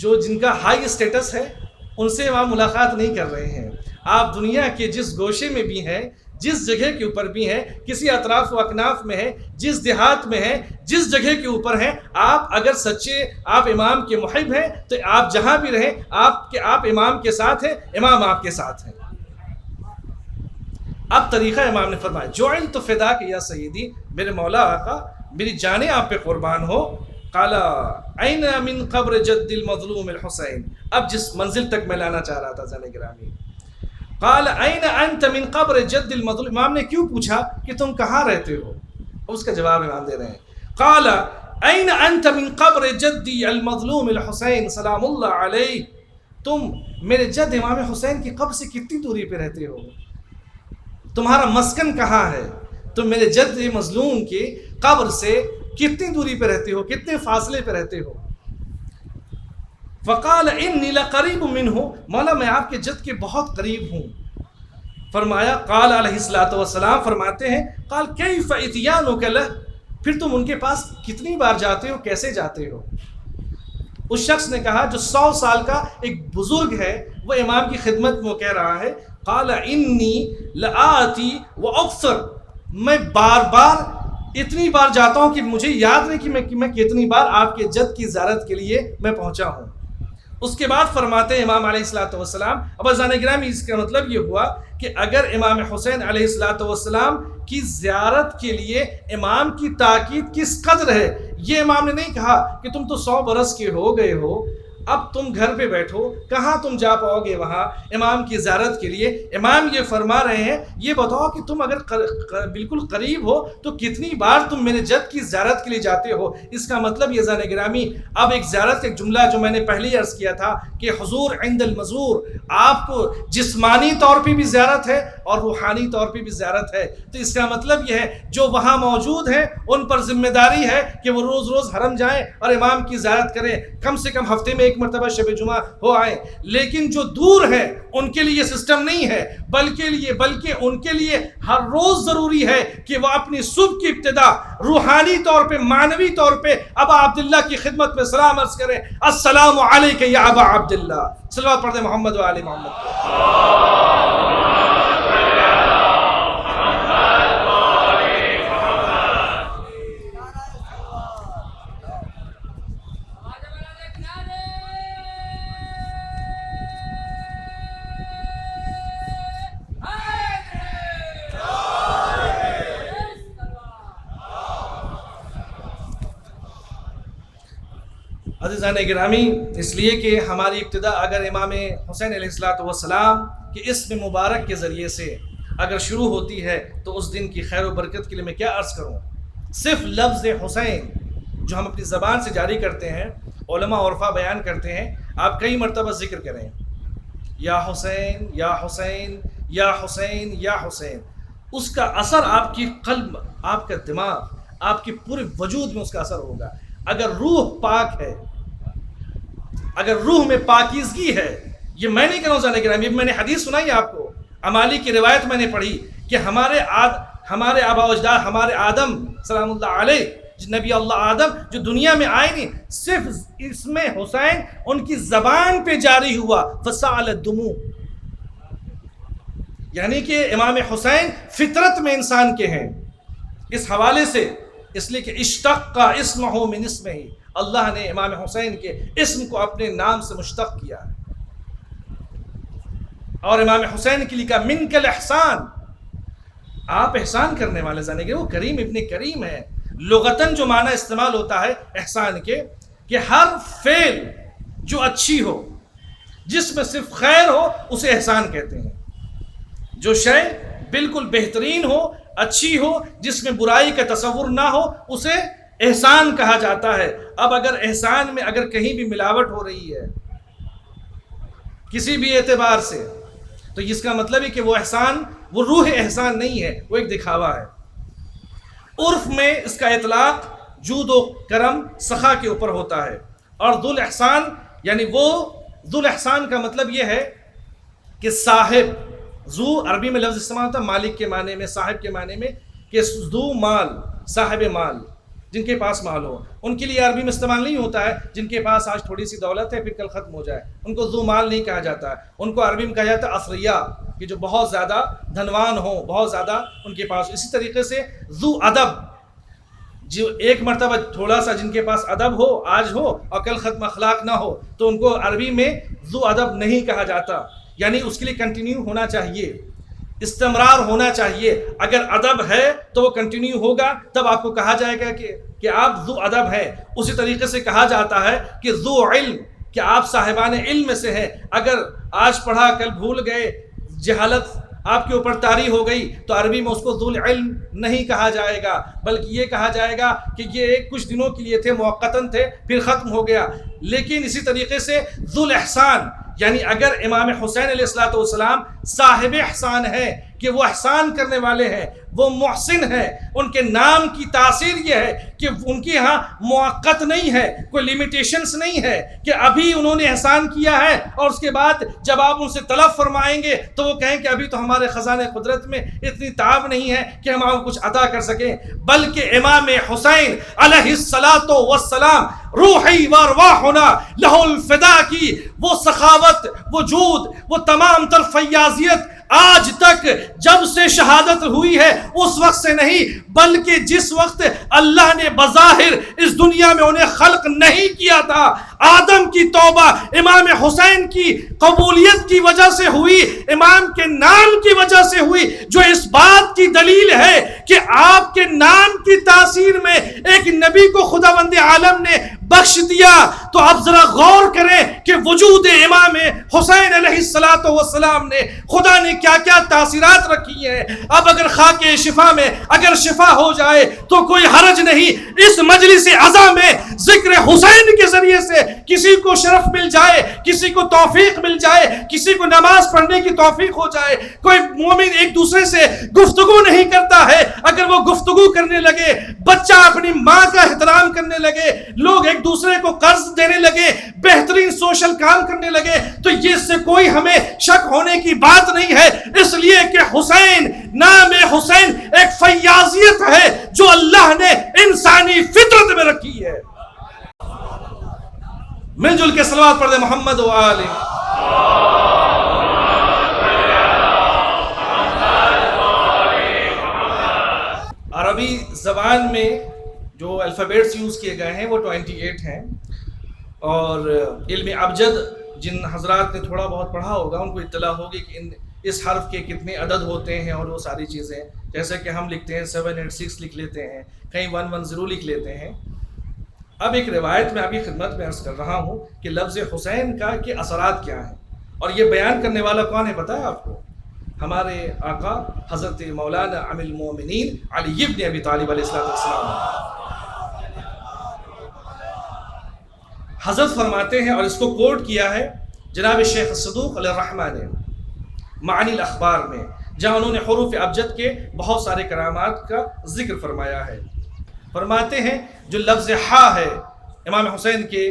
Speaker 1: جو جن کا ہائی اسٹیٹس ہے ان سے امام ملاقات نہیں کر رہے ہیں. آپ دنیا کے جس گوشے میں بھی ہیں، جس جگہ کے اوپر بھی ہیں، کسی اطراف و اکناف میں ہیں، جس دیہات میں ہیں، جس جگہ کے اوپر ہیں، آپ اگر سچے آپ امام کے محب ہیں تو آپ جہاں بھی رہیں آپ امام کے ساتھ ہیں، امام آپ کے ساتھ ہیں. اب طریقہ امام نے فرمایا جعلت فداک یا سیدی، میرے مولا آقا میری جانیں آپ پہ قربان ہو. قال این من قبر جد المظلوم الحسین، اب جس منزل تک میں لانا چاہ رہا تھا زن گرامی، قال این انت من قبر جد المظلوم، امام نے کیوں پوچھا کہ تم کہاں رہتے ہو؟ اس کا جواب امام دے رہے ہیں قال این انت من قبر جدی المظلوم الحسین سلام اللہ علیہ، تم میرے جد امام حسین کی قبر سے کتنی دوری پہ رہتے ہو؟ تمہارا مسکن کہاں ہے؟ تم میرے جد مظلوم کی قبر سے کتنی دوری پہ رہتے ہو، کتنے فاصلے پہ رہتے ہو؟ فقال انی لقریب منہ، مولا میں آپ کے جد کے بہت قریب ہوں. فرمایا قال علیہ الصلوۃ والسلام فرماتے ہیں قال کیف اتیانک لہ، پھر تم ان کے پاس کتنی بار جاتے ہو، کیسے جاتے ہو؟ اس شخص نے کہا جو 100 سال کا ایک بزرگ ہے، وہ امام کی خدمت میں وہ کہہ رہا ہے قال انی لآتی واکثر، میں بار بار اتنی بار جاتا ہوں کہ مجھے یاد نہیں کہ میں کتنی بار آپ کے جد کی زیارت کے لیے میں پہنچا ہوں. اس کے بعد فرماتے ہیں امام علیہ الصلوۃ والسلام، اب عزیزان گرامی اس کا مطلب یہ ہوا کہ اگر امام حسین علیہ الصلوۃ والسلام کی زیارت کے لیے امام کی تاکید کس قدر ہے، یہ امام نے نہیں کہا کہ تم تو 100 برس کے ہو گئے ہو، اب تم گھر پہ بیٹھو، کہاں تم جا پاؤ گے وہاں امام کی زیارت کے لیے. امام یہ فرما رہے ہیں یہ بتاؤ کہ تم اگر بالکل قریب ہو تو کتنی بار تم میرے جد کی زیارت کے لیے جاتے ہو. اس کا مطلب یہ زان گرامی، اب ایک زیارت ایک جملہ جو میں نے پہلے ہی عرض کیا تھا کہ حضور عند المزور، آپ کو جسمانی طور پہ بھی زیارت ہے اور روحانی طور پہ بھی زیارت ہے. تو اس کا مطلب یہ ہے جو وہاں موجود ہیں ان پر ذمہ داری ہے کہ وہ روز روز حرم جائیں اور امام کی زیارت کریں، کم سے کم ہفتے میں ایک مرتبہ شب جمعہ ہو آئیں. لیکن جو دور ہیں ان کے لیے یہ سسٹم نہیں ہے، بلکہ ان کے لیے ہر روز ضروری ہے کہ وہ اپنی صبح کی ابتدا روحانی طور پہ، معنوی طور پہ ابا عبداللہ کی خدمت میں سلام عرض کریں، السلام علیک یا ابا عبداللہ. صلوات پڑھ دیں محمد و آل محمد. عزیزان گرامی، اس لیے کہ ہماری ابتدا اگر امام حسین علیہ السلام کے اسم مبارک کے ذریعے سے اگر شروع ہوتی ہے تو اس دن کی خیر و برکت کے لیے میں کیا عرض کروں. صرف لفظ حسین جو ہم اپنی زبان سے جاری کرتے ہیں، علماء عرفا بیان کرتے ہیں، آپ کئی مرتبہ ذکر کریں، یا حسین یا حسین یا حسین یا حسین، اس کا اثر آپ کی قلب، آپ کا دماغ، آپ کے پورے وجود میں اس کا اثر ہوگا. اگر روح پاک ہے، اگر روح میں پاکیزگی ہے، یہ میں نہیں کہہ رہا ہوں زانے گرامی، میں نے حدیث سنائی آپ کو، امالی کی روایت میں نے پڑھی کہ ہمارے آبا و اجداد، ہمارے آدم سلام اللہ علیہ، نبی اللہ آدم جو دنیا میں آئے نہیں، صرف اسم حسین ان کی زبان پہ جاری ہوا، فسال الدموع، یعنی کہ امام حسین فطرت میں انسان کے ہیں. اس حوالے سے اس لیے کہ اشتق اسمہ من اسمہ، اللہ نے امام حسین کے اسم کو اپنے نام سے مشتق کیا ہے. اور امام حسین کے لیے کہا منک الاحسان، آپ احسان کرنے والے، جانے گے وہ کریم ابن کریم ہے. لغتاً جو معنی استعمال ہوتا ہے احسان کے، کہ ہر فعل جو اچھی ہو، جس میں صرف خیر ہو، اسے احسان کہتے ہیں. جو شے بالکل بہترین ہو، اچھی ہو، جس میں برائی کا تصور نہ ہو، اسے احسان کہا جاتا ہے. اب اگر احسان میں اگر کہیں بھی ملاوٹ ہو رہی ہے کسی بھی اعتبار سے، تو اس کا مطلب ہے کہ وہ احسان، وہ روح احسان نہیں ہے، وہ ایک دکھاوا ہے. عرف میں اس کا اطلاق جود و کرم، سخا کے اوپر ہوتا ہے. اور ذو الاحسان، یعنی وہ ذو الاحسان کا مطلب یہ ہے کہ صاحب، ذو عربی میں لفظ استعمال ہوتا ہے مالک کے معنی میں، صاحب کے معنی میں، کہ ذو مال، صاحب مال، جن کے پاس مال ہو. ان کے لیے عربی میں استعمال نہیں ہوتا ہے جن کے پاس آج تھوڑی سی دولت ہے پھر کل ختم ہو جائے، ان کو ذو مال نہیں کہا جاتا ہے. ان کو عربی میں کہا جاتا ہے اثریا، کہ جو بہت زیادہ دھنوان ہوں، بہت زیادہ ان کے پاس. اسی طریقے سے ذو ادب، جو ایک مرتبہ تھوڑا سا جن کے پاس ادب ہو آج ہو اور کل ختم اخلاق نہ ہو، تو ان کو عربی میں ذو ادب نہیں کہا جاتا. یعنی اس کے لیے کنٹینیو ہونا چاہیے، استمرار ہونا چاہیے. اگر ادب ہے تو وہ کنٹینیو ہوگا، تب آپ کو کہا جائے گا کہ آپ ذو ادب ہیں. اسی طریقے سے کہا جاتا ہے کہ ذو علم، کہ آپ صاحبان علم میں سے ہیں. اگر آج پڑھا کل بھول گئے، جہالت آپ کے اوپر طاری ہو گئی، تو عربی میں اس کو ذو العلم نہیں کہا جائے گا، بلکہ یہ کہا جائے گا کہ یہ کچھ دنوں کے لیے تھے، موقتاً تھے، پھر ختم ہو گیا. لیکن اسی طریقے سے ذو الاحسان، یعنی اگر امام حسین علیہ السلام صاحب احسان ہے، کہ وہ احسان کرنے والے ہیں، وہ محسن ہیں، ان کے نام کی تاثیر یہ ہے کہ ان کے ہاں موقت نہیں ہے، کوئی لیمیٹیشنز نہیں ہے کہ ابھی انہوں نے احسان کیا ہے اور اس کے بعد جب آپ ان سے طلب فرمائیں گے تو وہ کہیں کہ ابھی تو ہمارے خزانے قدرت میں اتنی تاب نہیں ہے کہ ہم آپ کو کچھ عطا کر سکیں. بلکہ امام حسین علیہ السلام روحی و ارواحنا لہ الفدا کی وہ سخاوت، وہ جود، وہ تمام تر فیاضیت آج تک جب سے شہادت ہوئی ہے اس وقت سے نہیں، بلکہ جس وقت اللہ نے بظاہر اس دنیا میں انہیں خلق نہیں کیا تھا، آدم کی توبہ امام حسین کی قبولیت کی وجہ سے ہوئی، امام کے نام کی وجہ سے ہوئی، جو اس بات کی دلیل ہے کہ آپ کے نام کی تاثیر میں ایک نبی کو خداوند عالم نے بخش دیا. تو اب ذرا غور کریں کہ وجود امام حسین علیہ السلام نے خدا نے کیا کیا تاثیرات رکھی ہیں. اب اگر خاک شفا میں اگر شفا ہو جائے تو کوئی حرج نہیں، اس مجلس عزا میں ذکر حسین کے ذریعے سے کسی کو شرف مل جائے، کسی کو توفیق مل جائے، کسی کو نماز پڑھنے کی توفیق ہو جائے. کوئی مومن ایک دوسرے سے گفتگو نہیں کرتا ہے، اگر وہ گفتگو کرنے لگے، بچہ اپنی ماں کا احترام کرنے لگے، لوگ ایک دوسرے کو قرض دینے لگے، بہترین سوشل کام کرنے لگے، تو یہ اس سے کوئی ہمیں شک ہونے کی بات نہیں ہے. اس لیے کہ حسین، نام حسین ایک فیاضیت ہے جو اللہ نے انسانی فطرت میں رکھی ہے. مل جل کے صلوات پڑھ دے محمد و آلہ. عربی زبان میں جو الفابیٹس یوز کیے گئے ہیں وہ 28 ہیں، اور علم ابجد جن حضرات نے تھوڑا بہت پڑھا ہوگا ان کو اطلاع ہوگی کہ اس حرف کے کتنے عدد ہوتے ہیں اور وہ ساری چیزیں، جیسے کہ ہم لکھتے ہیں 786 لکھ لیتے ہیں، کہیں 110 لکھ لیتے ہیں. اب ایک روایت میں ابھی خدمت میں عرض کر رہا ہوں کہ لفظ حسین کا کے اثرات کیا ہیں، اور یہ بیان کرنے والا کون ہے پتہ ہے آپ کو؟ ہمارے آقا حضرت مولانا امیر المومنین علی ابن ابی طالب علیہ السلام حضرت فرماتے ہیں، اور اس کو کوٹ کیا ہے جناب شیخ صدوق علیہ الرحمہ نے معانی الاخبار میں، جہاں انہوں نے حروف ابجد کے بہت سارے کرامات کا ذکر فرمایا ہے۔ فرماتے ہیں جو لفظ ہا ہے امام حسین کے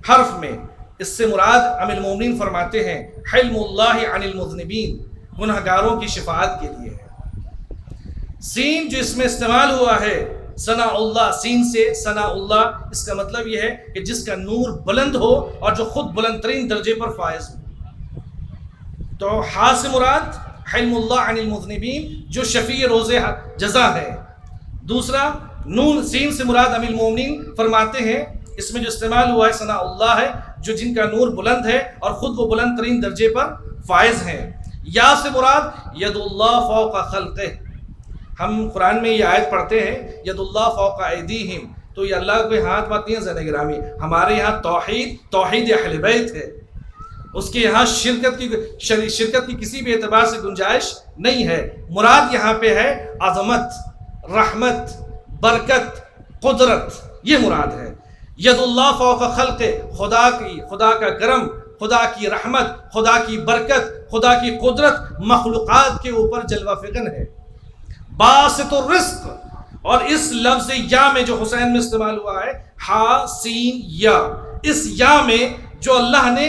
Speaker 1: حرف میں، اس سے مراد امیر المومنین فرماتے ہیں حلم اللہ عن المذنبین، گنہگاروں کی شفاعت کے لیے ہے۔ سین جو اس میں استعمال ہوا ہے ثناء اللہ، سین سے ثناء اللہ، اس کا مطلب یہ ہے کہ جس کا نور بلند ہو اور جو خود بلند ترین درجے پر فائز ہو۔ تو ہا سے مراد حلم اللہ عن المذنبین جو شفیع روز جزا ہے۔ دوسرا نون سین سے مراد امیر المومنین فرماتے ہیں اس میں جو استعمال ہوا ہے ثناء اللہ ہے جو جن کا نور بلند ہے اور خود وہ بلند ترین درجے پر فائز ہیں۔ یا سے مراد ید اللہ فوق خلقہ، ہم قرآن میں یہ آیت پڑھتے ہیں ید اللہ فوق ایدیہم، تو یہ اللہ کا کوئی ہاتھ بات نہیں ہے زن گرامی، ہمارے یہاں توحید اہل بیت ہے، اس کے یہاں شرکت کی کسی بھی اعتبار سے گنجائش نہیں ہے۔ مراد یہاں پہ ہے عظمت، رحمت، برکت، قدرت، یہ مراد ہے۔ ید اللہ فوق خلق، خدا کا کرم، خدا کی رحمت، خدا کی برکت، خدا کی قدرت مخلوقات کے اوپر جلوہ فکن ہے۔ باسط الرزق، اور اس لفظ یا میں جو حسین میں استعمال ہوا ہے ہا سین یا، اس یا میں جو اللہ نے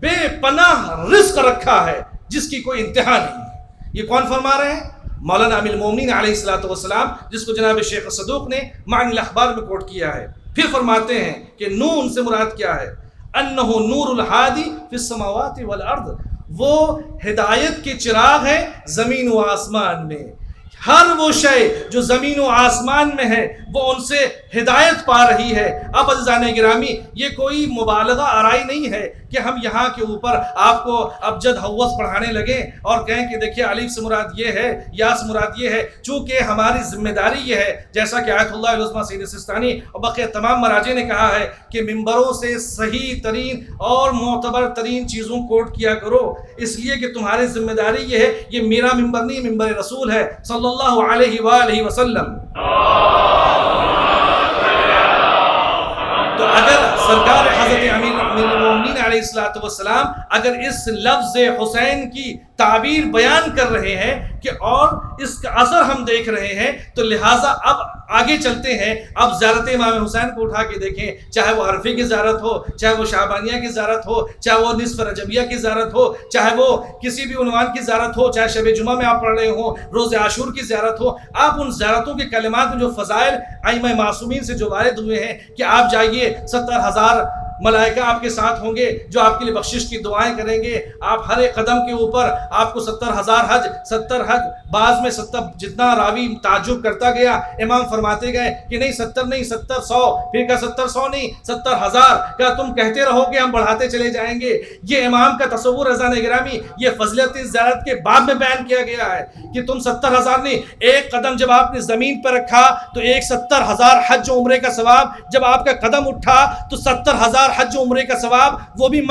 Speaker 1: بے پناہ رزق رکھا ہے جس کی کوئی انتہا نہیں ہے۔ یہ کون فرما رہے ہیں؟ مولانا امیر المومنین علیہ السلام، جس کو جناب شیخ صدوق نے معانی الاخبار میں کوٹ کیا ہے۔ پھر فرماتے ہیں کہ نون سے مراد کیا ہے؟ انہ نور الہادی فی السماوات والارض، وہ ہدایت کے چراغ ہے زمین و آسمان میں۔ ہر وہ شے جو زمین و آسمان میں ہے وہ ان سے ہدایت پا رہی ہے۔ اب عزیزان گرامی یہ کوئی مبالغہ آرائی نہیں ہے کہ ہم یہاں کے اوپر آپ کو ابجد حوث پڑھانے لگیں اور کہیں کہ دیکھیے الف سے مراد یہ ہے، یا سے مراد یہ ہے، چونکہ ہماری ذمہ داری یہ ہے، جیسا کہ آیت اللہ العظمیٰ سید سستانی اور بقیہ تمام مراجع نے کہا ہے کہ ممبروں سے صحیح ترین اور معتبر ترین چیزوں کوٹ کیا کرو، اس لیے کہ تمہاری ذمہ داری یہ ہے، یہ میرا ممبر نہیں، ممبر رسول ہے صلی اللہ علیہ وآلہ وسلم۔ تو اگر سرکار حضرت امیر المومنین علیہ السلام اگر اس لفظ حسین کی تعبیر بیان کر رہے ہیں کہ اور اس کا اثر ہم دیکھ رہے ہیں، تو لہٰذا اب آگے چلتے ہیں۔ اب زیارت امام حسین کو اٹھا کے دیکھیں، چاہے وہ عرفے کی زیارت ہو، چاہے وہ شعبانیہ کی زیارت ہو، چاہے وہ نصف رجبیہ کی زیارت ہو، چاہے وہ کسی بھی عنوان کی زیارت ہو، چاہے شب جمعہ میں آپ پڑھ رہے ہوں، روز عاشور کی زیارت ہو، آپ ان زیارتوں کے کلمات میں جو فضائل ائمہ معصومین سے جو وارد ہوئے ہیں کہ آپ جائیے 70,000 ملائکہ آپ کے ساتھ ہوں گے جو آپ کے لیے بخشش کی دعائیں کریں گے، آپ ہر ایک قدم کے اوپر آپ کو 70,000 حج، بعض میں 70 جتنا راوی تعجب کرتا گیا، امام فرماتے گئے کہ نہیں 70 نہیں 70 100، پھر کہا 70 100 نہیں 70,000، کہا تم کہتے رہو گے ہم بڑھاتے چلے جائیں گے۔ یہ امام کا تصور رضان گرامی یہ فضیلت زیارت کے باب میں بیان کیا گیا ہے کہ تم 70,000 نہیں، ایک قدم جب آپ نے زمین پر رکھا تو ایک 70,000 حج و عمرے کا ثواب، جب آپ کا قدم اٹھا تو 70,000 حج و عمرے کا ثواب، وہ بھی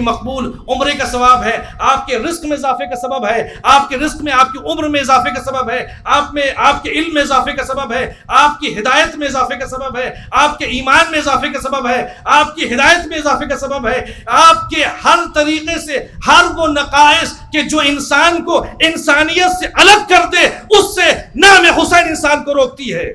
Speaker 1: مقبول عمرے کا ثواب ہے، آپ کے رزق میں اضافے کا سبب ہے، آپ کے رزق میں آپ کی عمر میں اضافے کا سبب ہے، آپ کے علم میں اضافے کا سبب ہے، آپ کی ہدایت میں اضافے کا سبب ہے، آپ کے ایمان میں اضافے کا سبب ہے، آپ کی ہدایت میں اضافے کا سبب ہے، آپ کے ہر طریقے سے ہر وہ نقائص کہ جو انسان کو انسانیت سے الگ کر دے، اس سے نام حسین انسان کو روکتی ہے۔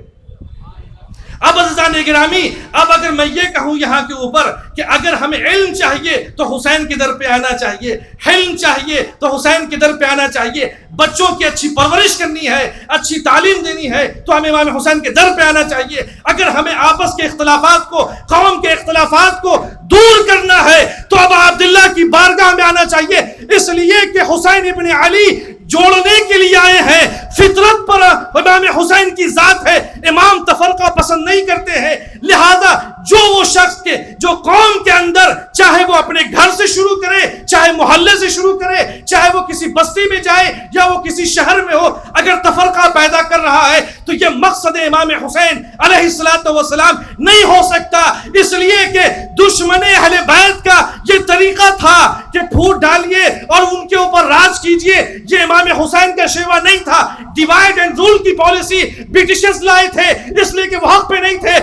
Speaker 1: اب عزیزان گرامی، اب اگر میں یہ کہوں یہاں کے اوپر کہ اگر ہمیں علم چاہیے تو حسین کے در پہ آنا چاہیے، حلم چاہیے تو حسین کے در پہ آنا چاہیے، بچوں کی اچھی پرورش کرنی ہے، اچھی تعلیم دینی ہے تو ہمیں امام حسین کے در پہ آنا چاہیے، اگر ہمیں آپس کے اختلافات کو، قوم کے اختلافات کو دور کرنا ہے تو اب عبداللہ کی بارگاہ میں آنا چاہیے، اس لیے کہ حسین ابن علی جوڑنے کے لیے آئے ہیں، فطرت پر امام حسین کی ذات ہے، امام تفرقہ پسند نہیں کرتے ہیں، لہذا وہ شخص کے جو قوم کے اندر چاہے وہ اپنے گھر سے شروع کرے، چاہے محلے سے شروع کرے، چاہے وہ کسی بستی میں جائے یا وہ کسی شہر میں ہو، اگر تفرقہ پیدا کر رہا ہے تو تو یہ مقصد امام حسین علیہ السلام نہیں ہو سکتا، اس لیے کہ دشمن اہل بیت کا یہ طریقہ تھا کہ پھوٹ ڈالیے اور ان کے اوپر راج کیجئے، یہ امام حسین کا شیوا نہیں تھا۔ ڈیوائیڈ اینڈ رول کی پالیسی برٹشرز لائے تھے، اس لیے کہ وہ حق پہ نہیں تھے،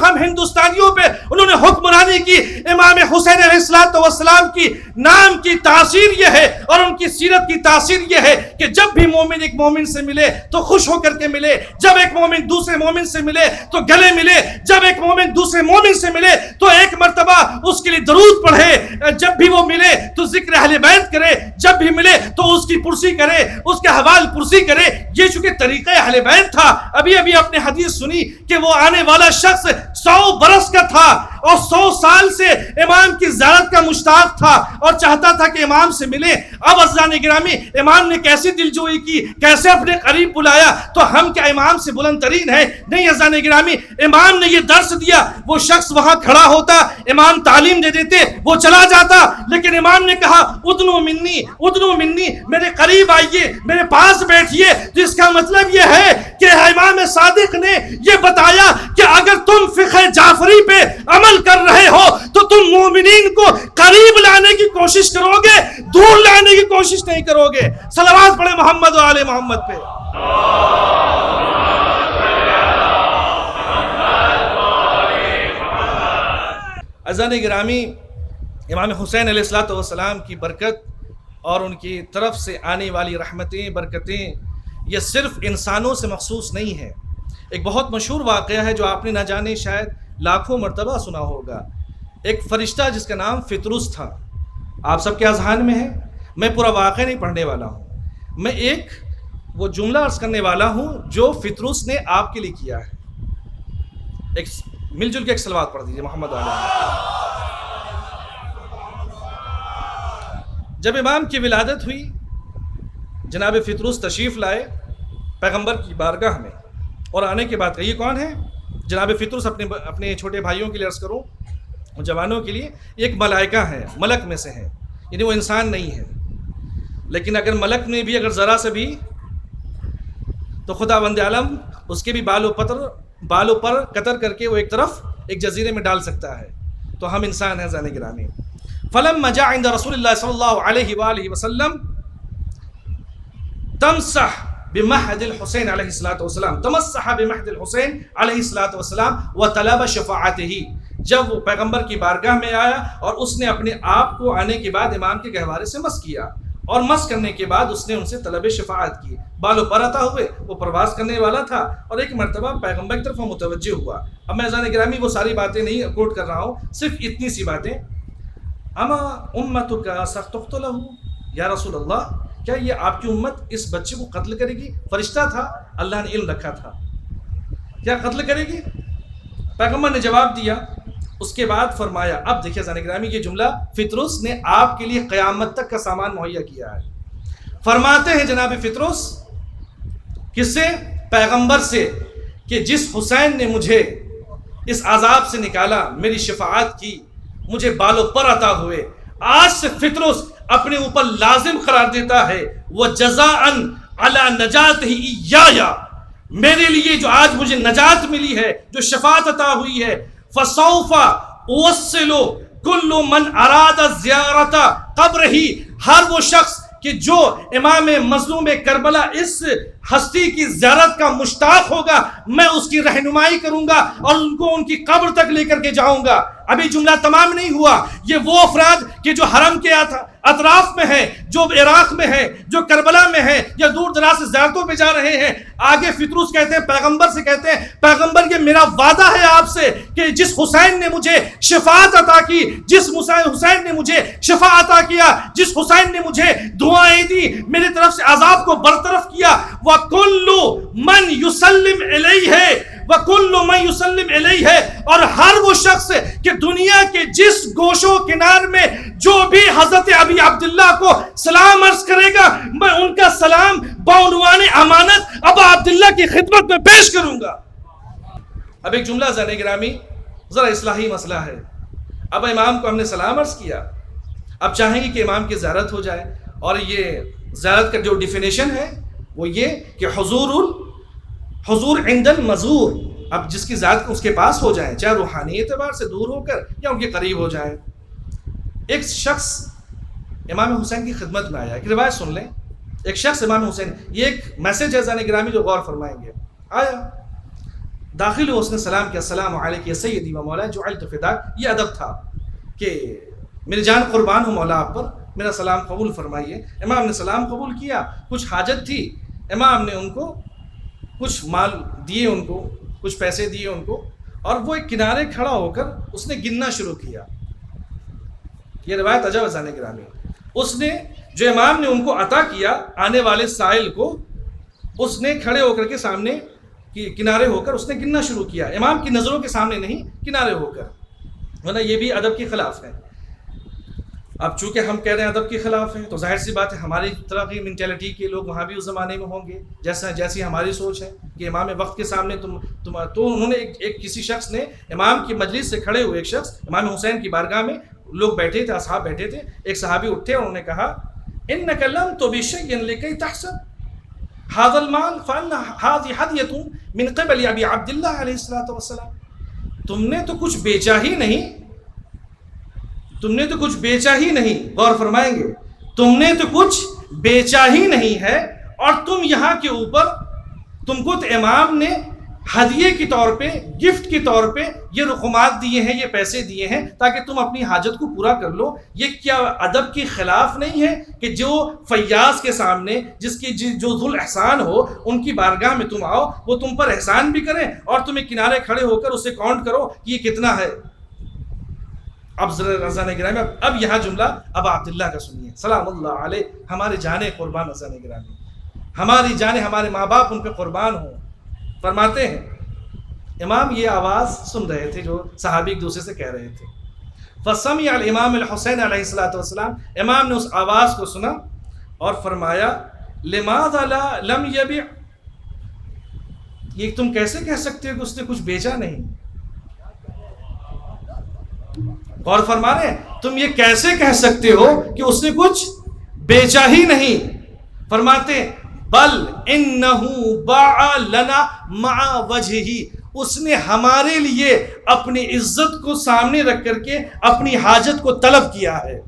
Speaker 1: ہم ہندوستانیوں پہ انہوں نے حکمرانی کی۔ امام حسین علیہ السلام کی نام کی تاثیر یہ ہے اور ان کی سیرت کی تاثیر یہ ہے کہ جب بھی مومن ایک مومن سے ملے تو خوش ہو کر کے ملے، جب ایک مومن دوسرے مومن سے ملے تو گلے ملے، جب ایک مومن دوسرے مومن سے ملے تو ایک مرتبہ اس کے لیے درود پڑھے، جب بھی وہ ملے تو ذکر اہل بیت کرے، جب بھی ملے تو اس کی پرسی کرے، اس کے حوال پرسی کرے۔ یہ چونکہ طریقہ اہل بیت تھا۔ ابھی آپ نے حدیث سنی کہ وہ آنے والا شخص 100 برس کا تھا اور 100 سال سے امام کی زیارت کا مشتاق تھا اور چاہتا تھا کہ امام سے ملے۔ اب عزیزان گرامی، امام نے کیسی دلجوئی کی، کیسے اپنے قریب بلایا، تو ہم کیا امام سے بلند ترین ہے؟ نہیں عزیزان گرامی، امام نے یہ درس دیا، وہ شخص وہاں کھڑا ہوتا، امام تعلیم دے دیتے، وہ چلا جاتا، لیکن امام نے کہا ادنو منی، میرے قریب آئیے، میرے پاس بیٹھیے۔ تو اس کا مطلب یہ ہے کہ امام صادق نے یہ بتایا کہ اگر تم فقہ جعفری پہ عمل کر رہے ہو تو تم مومنین کو قریب لانے کی کوشش کرو گے، دور لانے کی کوشش نہیں کرو گے۔ صلوات پڑھیں محمد و آل محمد پہ۔ عزیزان گرامی، امام حسین علیہ السلام کی برکت اور ان کی طرف سے آنے والی رحمتیں، برکتیں یہ صرف انسانوں سے مخصوص نہیں ہے۔ ایک بہت مشہور واقعہ ہے جو آپ نے نہ جانے شاید لاکھوں مرتبہ سنا ہوگا۔ ایک فرشتہ جس کا نام فطرس تھا، آپ سب کے اذہان میں ہے۔ میں پورا واقعہ نہیں پڑھنے والا ہوں، میں ایک وہ جملہ عرض کرنے والا ہوں جو فطرس نے آپ کے لیے کیا ہے۔ ایک مل جل کے ایک صلوات پڑھ دیجیے محمد علیہ۔ جب امام کی ولادت ہوئی، جناب فطرس تشریف لائے پیغمبر کی بارگاہ میں، اور آنے کے بعد یہ کون ہے؟ جناب فطرس اپنے چھوٹے بھائیوں کے لیے عرض کروں، جوانوں کے لیے، ایک ملائکہ ہے، ملک میں سے ہے، یعنی وہ انسان نہیں ہے، لیکن اگر ملک میں بھی اگر ذرا سے بھی تو خداوند عالم اس کے بھی بالوں پر قطر کر کے وہ ایک طرف ایک جزیرے میں ڈال سکتا ہے۔ تو ہم انسان ہیں عزیزان گرامی۔ فلما جاء عند رسول اللہ صلی اللہ علیہ وآلہ وسلم تمسح بمہد الحسین علیہ السلام، تمسح بمہد الحسین علیہ السلام وطلب شفاعتہ۔ جب وہ پیغمبر کی بارگاہ میں آیا اور اس نے اپنے آپ کو آنے کے بعد امام کے گہوارے سے مس کیا، اور مس کرنے کے بعد اس نے ان سے طلب شفاعت کی۔ بالوں پر آتا ہوئے وہ پرواز کرنے والا تھا اور ایک مرتبہ پیغمبر کی طرف متوجہ ہوا۔ اب میں عزیزان گرامی وہ ساری باتیں نہیں کوٹ کر رہا ہوں، صرف اتنی سی باتیں۔ اما امتک ستقتلہ، یا رسول اللہ کیا یہ آپ کی امت اس بچے کو قتل کرے گی؟ فرشتہ تھا، اللہ نے علم رکھا تھا، کیا قتل کرے گی؟ پیغمبر نے جواب دیا۔ اس کے بعد فرمایا، اب دیکھیں عزیزان گرامی یہ جملہ فطرس نے آپ کے لیے قیامت تک کا سامان مہیا کیا ہے۔ فرماتے ہیں جناب فطرس کس سے؟ پیغمبر سے، کہ جس حسین نے مجھے اس عذاب سے نکالا، میری شفاعت کی، مجھے بالوں پر عطا ہوئے، آج سے فطرس اپنے اوپر لازم قرار دیتا ہے وَجَزَاءً عَلَى نَجَاتِهِ إِيَّايَ، میرے لیے جو آج مجھے نجات ملی ہے، جو شفاعت عطا ہوئی ہے، فَسَوْفَ أُوَصِّلُ كُلُّ مَنْ أَرَادَ زِيَارَةَ قَبْرِهِ، ہر وہ شخص کہ جو امام مظلوم کربلا اس ہستی کی زیارت کا مشتاق ہوگا، میں اس کی رہنمائی کروں گا اور ان کو ان کی قبر تک لے کر کے جاؤں گا۔ ابھی جملہ تمام نہیں ہوا۔ یہ وہ افراد کہ جو حرم کے اطراف میں ہیں، جو عراق میں ہیں، جو کربلا میں ہیں، یا دور دراز سے زیارتوں پہ جا رہے ہیں، آگے فطرس کہتے ہیں پیغمبر سے، کہتے ہیں پیغمبر یہ میرا وعدہ ہے آپ سے کہ جس حسین نے مجھے شفاعت عطا کی، جس حسین نے مجھے شفا عطا کیا، جس حسین نے مجھے دعائیں دی، میری طرف سے عذاب کو برطرف کیا، وَكُلُّ مَنْ يُسَلِّمْ عَلَيْهِ، وَكُلُّ مَنْ يُسَلِّمْ عَلَيْهِ، اور ہر وہ شخص کہ دنیا کے جس گوشوں کنار میں جو بھی حضرت ابی عبداللہ کو سلام عرض کرے گا، میں ان کا سلام بعنوان امانت ابا عبداللہ کی خدمت میں پیش کروں گا۔ اب ایک جملہ زین گرامی، ذرا اصلاحی مسئلہ ہے۔ اب امام کو ہم نے سلام عرض کیا، اب چاہیں گے کہ امام کی زیارت ہو جائے، اور یہ زیارت کا جو ڈیفینیشن ہے وہ یہ کہ حضور حضور عند المزور، اب جس کی ذات اس کے پاس ہو جائیں، چاہے روحانی اعتبار سے دور ہو کر یا ان کے قریب ہو جائیں۔ ایک شخص امام حسین کی خدمت میں آیا، ایک روایت سن لیں۔ ایک شخص امام حسین، یہ ایک میسج ہے زان گرامی جو غور فرمائیں گے، آیا، داخل ہو، اس نے سلام کیا، السلام علیک یا سیدی و مولا جعلت فداک، یہ ادب تھا کہ میری جان قربان ہو مولا آپ پر، میرا سلام قبول فرمائیے۔ امام نے سلام قبول کیا، کچھ حاجت تھی، امام نے ان کو کچھ مال دیے، ان کو کچھ پیسے دیے ان کو، اور وہ ایک کنارے کھڑا ہو کر اس نے گننا شروع کیا۔ یہ روایت عجب زان گرامی، اس نے جو امام نے ان کو عطا کیا آنے والے سائل کو، اس نے کھڑے ہو کر کے سامنے کنارے ہو کر اس نے گننا شروع کیا، امام کی نظروں کے سامنے نہیں، کنارے ہو کر، ورنہ یہ بھی ادب کے خلاف ہے۔ اب چونکہ ہم کہہ رہے ہیں ادب کے خلاف ہے، تو ظاہر سی بات ہے ہماری طرح کی مینٹیلٹی کے لوگ وہاں بھی اس زمانے میں ہوں گے، جیسی ہماری سوچ ہے کہ امام وقت کے سامنے تو انہوں نے ایک کسی شخص نے امام کی مجلس سے کھڑے ہوئے، ایک شخص امام حسین کی بارگاہ میں لوگ بیٹھے تھے، اصحاب بیٹھے تھے، ایک صحابی اٹھے اور انہوں نے کہا انک لم تبشیء لکی تحسب هذا المال فان هذه هدیۃ من قبل ابی عبداللہ علیہ الصلوۃ والسلام، تم نے تو کچھ بیچا ہی نہیں، تم نے تو کچھ بیچا ہی نہیں، غور فرمائیں گے، تم نے تو کچھ بیچا ہی نہیں ہے، اور تم یہاں کے اوپر تم کو تو امام نے ہدیے کے طور پہ، گفٹ کے طور پہ یہ رقومات دیے ہیں، یہ پیسے دیے ہیں تاکہ تم اپنی حاجت کو پورا کر لو۔ یہ کیا ادب کے خلاف نہیں ہے کہ جو فیاض کے سامنے، جس کی جو ذو الاحسان ہو، ان کی بارگاہ میں تم آؤ، وہ تم پر احسان بھی کریں اور تمہیں کنارے کھڑے ہو کر اسے کاؤنٹ کرو کہ یہ کتنا ہے۔ اب رضان گرامی، اب یہاں جملہ ابا عبداللہ کا سنیے، سلام اللہ علیہ، ہمارے جانے قربان رضان گرامی، ہماری جانے، ہمارے ماں باپ ان پہ قربان ہوں۔ فرماتے ہیں امام یہ آواز سن رہے تھے جو صحابی ایک دوسرے سے کہہ رہے تھے، فسمع الامام الحسین علیہ الصلوۃ والسلام، امام نے اس آواز کو سنا اور فرمایا لماذا لم یبع، یہ تم کیسے کہہ سکتے ہو کہ اس نے کچھ بیچا نہیں؟ غور فرما رہے ہیں، تم یہ کیسے کہہ سکتے ہو کہ اس نے کچھ بیچا ہی نہیں؟ فرماتے بل انہ باع لنا مع وجہہ، اس نے ہمارے لیے اپنی عزت کو سامنے رکھ کر کے اپنی حاجت کو طلب کیا ہے۔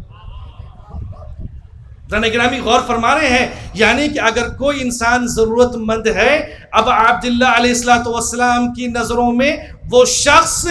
Speaker 1: رضان گرامی غور فرما رہے ہیں، یعنی کہ اگر کوئی انسان ضرورت مند ہے، اب عبداللہ علیہ الصلوۃ والسلام کی نظروں میں وہ شخص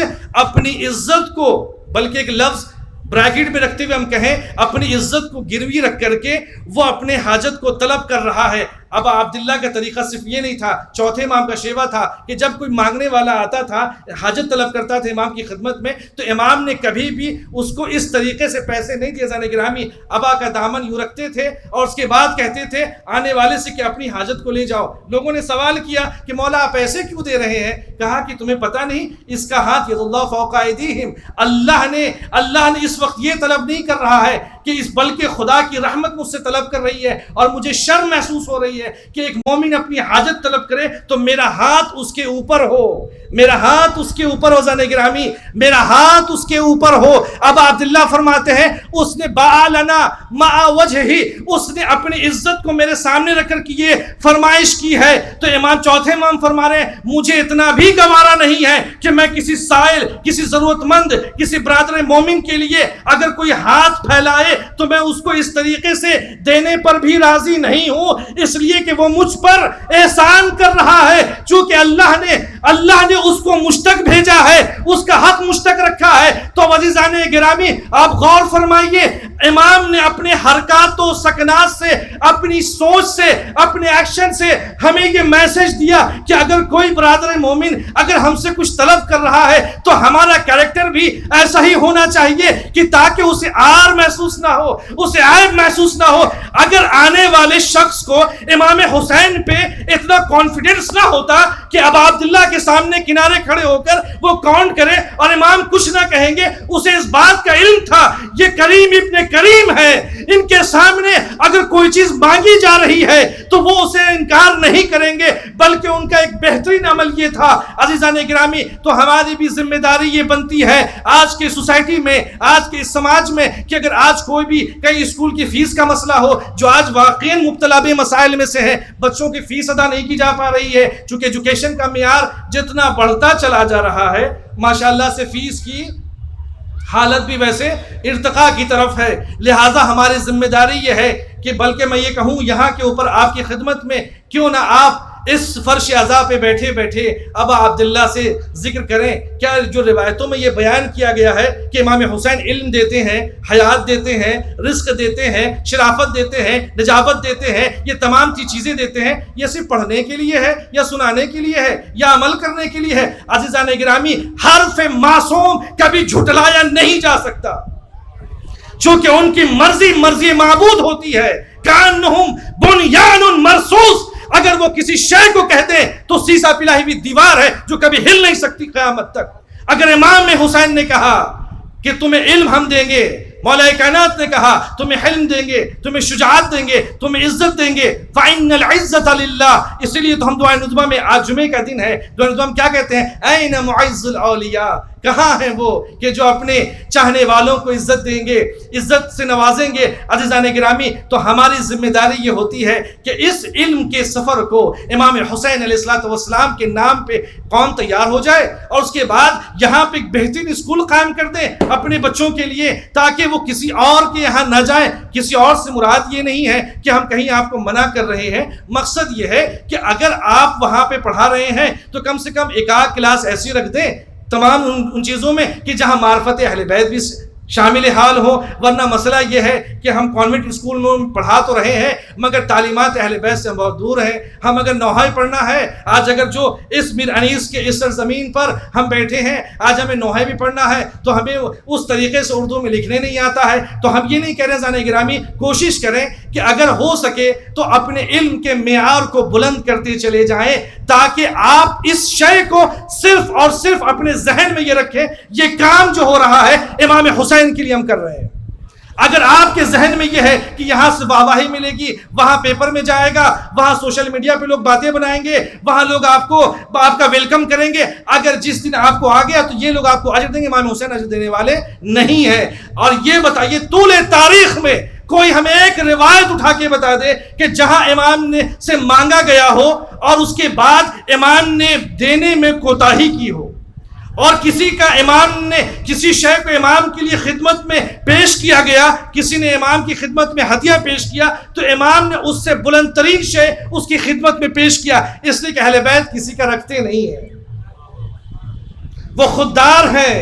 Speaker 1: اپنی عزت کو، بلکہ ایک لفظ بریکٹ میں رکھتے ہوئے ہم کہیں اپنی عزت کو گروی رکھ کر کے وہ اپنے حاجت کو طلب کر رہا ہے۔ اب عبداللہ کا طریقہ صرف یہ نہیں تھا، چوتھے امام کا شیوا تھا کہ جب کوئی مانگنے والا آتا تھا، حاجت طلب کرتا تھا امام کی خدمت میں، تو امام نے کبھی بھی اس کو اس طریقے سے پیسے نہیں دیے۔ زان گرامی ابا کا دامن یوں رکھتے تھے اور اس کے بعد کہتے تھے آنے والے سے کہ اپنی حاجت کو لے جاؤ۔ لوگوں نے سوال کیا کہ مولا آپ ایسے کیوں دے رہے ہیں؟ کہا کہ تمہیں پتہ نہیں اس کا ہاتھ ید اللہ فوق ایدیہم، اللہ نے اس وقت یہ طلب نہیں کر رہا ہے کہ بلکہ خدا کی رحمت مجھ سے طلب کر رہی ہے اور مجھے شرم محسوس ہو رہی ہے کہ ایک مومن اپنی حاجت طلب کرے تو میرا ہاتھ اس کے اوپر ہو، میرا ہاتھ اس کے اوپر ہو۔ زان گرامی میرا ہاتھ اس کے اوپر ہو۔ اب عبداللہ فرماتے ہیں اس نے باع لنا مع وجہہ، اس نے اپنی عزت کو میرے سامنے رکھ کر کی یہ فرمائش کی ہے۔ تو چوتھے امام فرما رہے ہیں مجھے اتنا بھی گوارا نہیں ہے کہ میں کسی سائل، کسی ضرورت مند، کسی برادر مومن کے لیے اگر کوئی ہاتھ پھیلائے تو میں اس کو اس طریقے سے دینے پر بھی راضی نہیں ہوں، اس لیے کہ وہ مجھ پر احسان کر رہا ہے۔ چونکہ اللہ نے اس کو مشتق بھیجا ہے، اس کا حق مشتق رکھا ہے۔ تو عزیزان گرامی آپ غور فرمائیے، امام نے اپنے حرکات و سکنات سے، اپنی سوچ سے، اپنے ایکشن سے ہمیں یہ میسج دیا کہ اگر کوئی برادر مومن اگر ہم سے کچھ طلب کر رہا ہے تو ہمارا کریکٹر بھی ایسا ہی ہونا چاہیے کہ تاکہ اسے عار محسوس نہ ہو، اسے عیب محسوس نہ ہو۔ اگر آنے والے شخص کو امام حسین پہ اتنا کانفیڈنس نہ ہوتا کہ اب عبداللہ کے سامنے کنارے کھڑے ہو کر وہ کاؤنٹ کرے اور امام کچھ نہ کہیں گے. اسے اس بات کا علم تھا یہ کریم ابن کریم ہے, ان کے سامنے اگر کوئی چیز مانگی جا رہی ہے تو وہ اسے انکار نہیں کریں گے, بلکہ ان کا ایک بہترین عمل یہ تھا. عزیزان گرامی, تو ہماری بھی ذمہ داری یہ بنتی ہے آج کے سوسائٹی میں, آج کے اس سماج میں, کہ اگر آج کوئی بھی کئی اسکول کی فیس کا مسئلہ ہو, جو آج واقعی مبتلا مسائل میں سے ہے, بچوں کی فیس ادا نہیں کی جا پا رہی ہے, چونکہ ایجوکیشن کا معیار جتنا بڑھتا چلا جا رہا ہے ماشاءاللہ سے فیس کی حالت بھی ویسے ارتقاء کی طرف ہے. لہٰذا ہماری ذمہ داری یہ ہے کہ بلکہ میں یہ کہوں یہاں کے اوپر آپ کی خدمت میں کیوں نہ آپ اس فرش عزا پہ بیٹھے بیٹھے ابا عبداللہ سے ذکر کریں. کیا جو روایتوں میں یہ بیان کیا گیا ہے کہ امام حسین علم دیتے ہیں, حیات دیتے ہیں, رزق دیتے ہیں, شرافت دیتے ہیں, نجابت دیتے ہیں, یہ تمام چیزیں دیتے ہیں, یہ صرف پڑھنے کے لیے ہے یا سنانے کے لیے ہے یا عمل کرنے کے لیے ہے؟ عزیزان گرامی, حرف معصوم کبھی جھٹلایا نہیں جا سکتا, چونکہ ان کی مرضی معبود ہوتی ہے. کانہم بنیان مرصوص, اگر وہ کسی شے کو کہتے ہیں تو سیسا پلائی ہوئی دیوار ہے جو کبھی ہل نہیں سکتی قیامت تک. اگر امام حسین نے کہا کہ تمہیں علم ہم دیں گے, مولا کائنات نے کہا تمہیں حلم دیں گے, تمہیں شجاعت دیں گے, تمہیں عزت دیں گے, فَإِنَّ الْعِزَّةَ لِلَّهِ. اسی لیے تو ہم دعائے ندبہ میں, آج جمعے کا دن ہے, دعائے ندبہ میں کیا کہتے ہیں؟ اَيْنَ مُعِزُّ الْأَوْلِيَاءِ, کہاں ہیں وہ کہ جو اپنے چاہنے والوں کو عزت دیں گے, عزت سے نوازیں گے. عزیزان گرامی, تو ہماری ذمہ داری یہ ہوتی ہے کہ اس علم کے سفر کو امام حسین علیہ السلام کے نام پہ قوم تیار ہو جائے, اور اس کے بعد یہاں پہ ایک بہترین اسکول قائم کر دیں اپنے بچوں کے لیے, تاکہ وہ کسی اور کے یہاں نہ جائیں. کسی اور سے مراد یہ نہیں ہے کہ ہم کہیں آپ کو منع کر رہے ہیں, مقصد یہ ہے کہ اگر آپ وہاں پہ پڑھا رہے ہیں تو کم سے کم ایک آدھ کلاس ایسی رکھ دیں تمام ان چیزوں میں کہ جہاں معرفت اہل بیت بھی شامل حال ہو. ورنہ مسئلہ یہ ہے کہ ہم کانوینٹ اسکول میں پڑھا تو رہے ہیں مگر تعلیمات اہل بیت سے بہت دور ہیں. ہم اگر نوحہ پڑھنا ہے, آج اگر جو اس میر انیس کے اس سرزمین پر ہم بیٹھے ہیں, آج ہمیں نوحہ بھی پڑھنا ہے تو ہمیں اس طریقے سے اردو میں لکھنے نہیں آتا ہے, تو ہم یہ نہیں کہہ رہے زانے گرامی, کوشش کریں کہ اگر ہو سکے تو اپنے علم کے معیار کو بلند کرتے چلے جائیں, تاکہ آپ اس شے کو صرف اور صرف اپنے ذہن میں یہ رکھیں یہ کام جو ہو رہا ہے امام حسین کے لیے ہم کر رہے ہیں. اگر آپ کے ذہن میں یہ ہے کہ یہاں سے واہواہی ملے گی, وہاں پیپر میں جائے گا, وہاں سوشل میڈیا پہ لوگ باتیں بنائیں گے, وہاں لوگ آپ کا ویلکم کریں گے, اگر جس دن آپ کو آ گیا تو یہ لوگ آپ کو اجر دیں گے, امام حسین اجر دینے والے نہیں ہیں. اور یہ بتائیے طول تاریخ میں کوئی ہمیں ایک روایت اٹھا کے بتا دے کہ جہاں امام نے سے مانگا گیا ہو اور اس کے بعد امام نے دینے میں کوتاہی کی ہو, اور کسی کا امام نے کسی شے کو امام کے لیے خدمت میں پیش کیا گیا, کسی نے امام کی خدمت میں ہدیہ پیش کیا تو امام نے اس سے بلند ترین شے اس کی خدمت میں پیش کیا, اس لیے کہ اہل بیت کسی کا رکھتے نہیں ہیں, وہ خوددار ہیں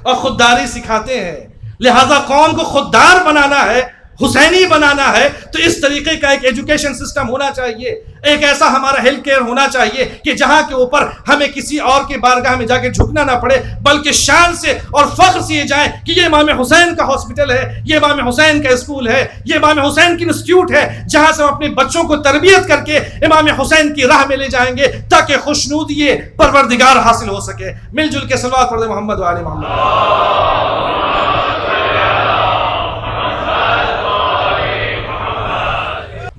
Speaker 1: اور خودداری سکھاتے ہیں. لہذا قوم کو خوددار بنانا ہے, حسینی بنانا ہے, تو اس طریقے کا ایک ایجوکیشن سسٹم ہونا چاہیے, ایک ایسا ہمارا ہیلتھ کیئر ہونا چاہیے کہ جہاں کے اوپر ہمیں کسی اور کے بارگاہ میں جا کے جھکنا نہ پڑے, بلکہ شان سے اور فخر سے یہ جائیں کہ یہ امام حسین کا ہاسپٹل ہے, یہ امام حسین کا اسکول ہے, یہ امام حسین کی انسٹیٹیوٹ ہے, جہاں سے ہم اپنے بچوں کو تربیت کر کے امام حسین کی راہ میں لے جائیں گے تاکہ خوشنودی پروردگار حاصل ہو سکے. مل جل کے صلوات پڑھ دیں محمد و آل محمد.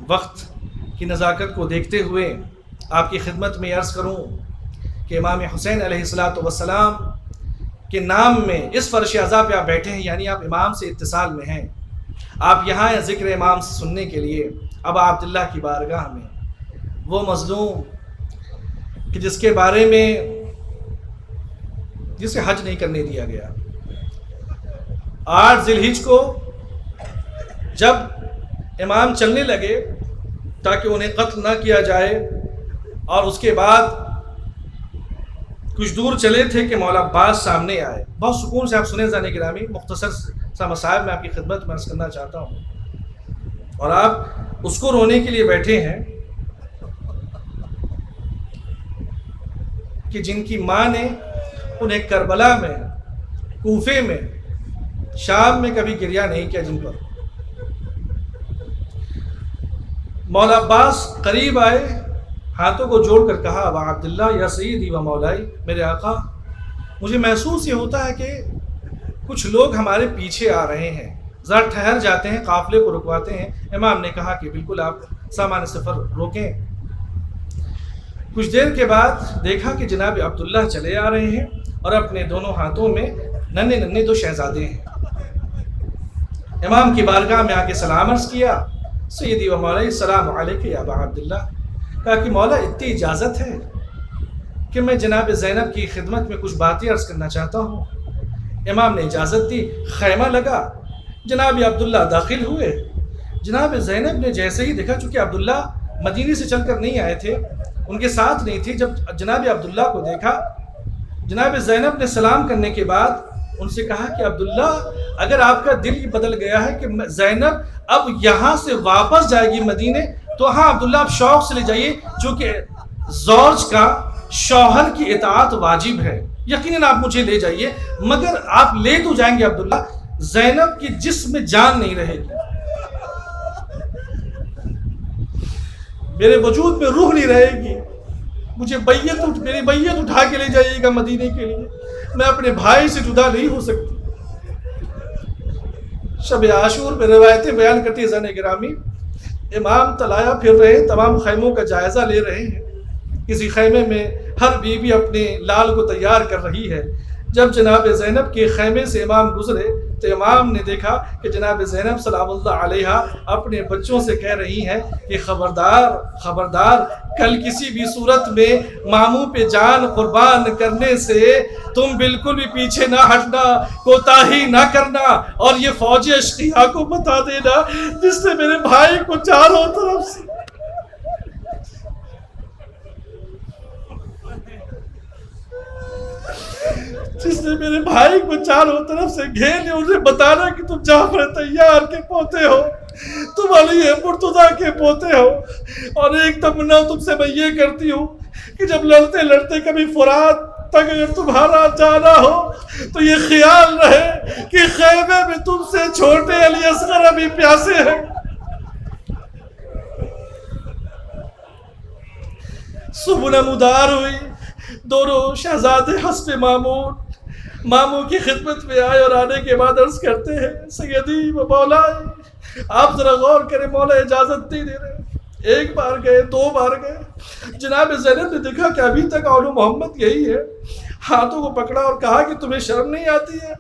Speaker 1: وقت کی نزاکت کو دیکھتے ہوئے آپ کی خدمت میں عرض کروں کہ امام حسین علیہ السلام کے نام میں اس فرش عزا پہ آپ بیٹھے ہیں, یعنی آپ امام سے اتصال میں ہیں, آپ یہاں ہیں ذکر امام سے سننے کے لیے. اب عبداللہ کی بارگاہ میں وہ مظلوم کہ جس کے بارے میں جسے حج نہیں کرنے دیا گیا, 8 ذی الحجہ کو جب امام چلنے لگے تاکہ انہیں قتل نہ کیا جائے, اور اس کے بعد کچھ دور چلے تھے کہ مولا عباس سامنے آئے. بہت سکون سے آپ سنیں زانے گرامی, مختصر سا مسائل میں آپ کی خدمت میں عرض کرنا چاہتا ہوں, اور آپ اس کو رونے کے لیے بیٹھے ہیں کہ جن کی ماں نے انہیں کربلا میں, کوفے میں, شام میں کبھی گریہ نہیں کیا, جن پر مولا عباس قریب آئے, ہاتھوں کو جوڑ کر کہا ابا عبداللہ یا سیدی و مولائی، میرے آقا مجھے محسوس یہ ہوتا ہے کہ کچھ لوگ ہمارے پیچھے آ رہے ہیں، ذرا ٹھہر جاتے ہیں، قافلے کو رکواتے ہیں۔ امام نے کہا کہ بالکل آپ سامان سفر روکیں۔ کچھ دیر کے بعد دیکھا کہ جناب عبداللہ چلے آ رہے ہیں اور اپنے دونوں ہاتھوں میں ننھے ننھے دو شہزادے ہیں۔ امام کی بارگاہ میں آ کے سلام عرض کیا، سیدی و مولائی السلام علیکم یا ابا عبداللہ۔ کہا کہ مولا اتنی اجازت ہے کہ میں جناب زینب کی خدمت میں کچھ باتیں عرض کرنا چاہتا ہوں۔ امام نے اجازت دی، خیمہ لگا، جناب عبداللہ داخل ہوئے۔ جناب زینب نے جیسے ہی دیکھا، چونکہ عبداللہ مدینے سے چل کر نہیں آئے تھے، ان کے ساتھ نہیں تھی، جب جناب عبداللہ کو دیکھا، جناب زینب نے سلام کرنے کے بعد ان سے کہا کہ عبداللہ اگر آپ کا دل بدل گیا ہے کہ زینب اب یہاں سے واپس جائے گی مدینے، تو ہاں عبداللہ آپ شوق سے لے جائیے، چونکہ زوج کا شوہر کی اطاعت واجب ہے، یقیناً آپ مجھے لے جائیے، مگر آپ لے تو جائیں گے عبداللہ، زینب کی جسم میں جان نہیں رہے گی، میرے وجود میں روح نہیں رہے گی، مجھے میری بیعت اٹھا کے لے جائیے گا مدینے کے لیے، میں اپنے بھائی سے جدا نہیں ہو سکتی۔ شب عاشور میں روایتیں بیان کرتی ہے زن گرامی، امام تلایا پھر رہے ہیں، تمام خیموں کا جائزہ لے رہے ہیں، کسی خیمے میں ہر بیوی اپنے لال کو تیار کر رہی ہے۔ جب جناب زینب کے خیمے سے امام گزرے تو امام نے دیکھا کہ جناب زینب سلام اللہ علیہا اپنے بچوں سے کہہ رہی ہیں کہ خبردار خبردار، کل کسی بھی صورت میں ماموں پہ جان قربان کرنے سے تم بالکل بھی پیچھے نہ ہٹنا، کوتاہی نہ کرنا، اور یہ فوج اشقیاء کو بتا دینا جس نے میرے بھائی کو چاروں طرف سے گھیر لیا، انہیں بتانا کہ تم جعفر طیار کے پوتے ہو، تم علی مرتضیٰ کے پوتے ہو، اور ایک تمنا تم سے میں یہ کرتی ہوں کہ جب لڑتے لڑتے کبھی فرات تک اگر تمہارا جانا ہو تو یہ خیال رہے کہ خیمے میں تم سے چھوٹے علی اصغر ابھی پیاسے ہیں۔ صبح نمودار ہوئی، دونوں شہزادے حسب ماموں کی خدمت میں آئے، اور آنے کے بعد عرض کرتے ہیں سیدی و مولائی آپ ذرا غور کریں، مولا اجازت نہیں دے رہے، ایک بار گئے، دو بار گئے، جناب زینب نے دیکھا کہ ابھی تک اولو محمد یہی ہے، ہاتھوں کو پکڑا اور کہا کہ تمہیں شرم نہیں آتی ہے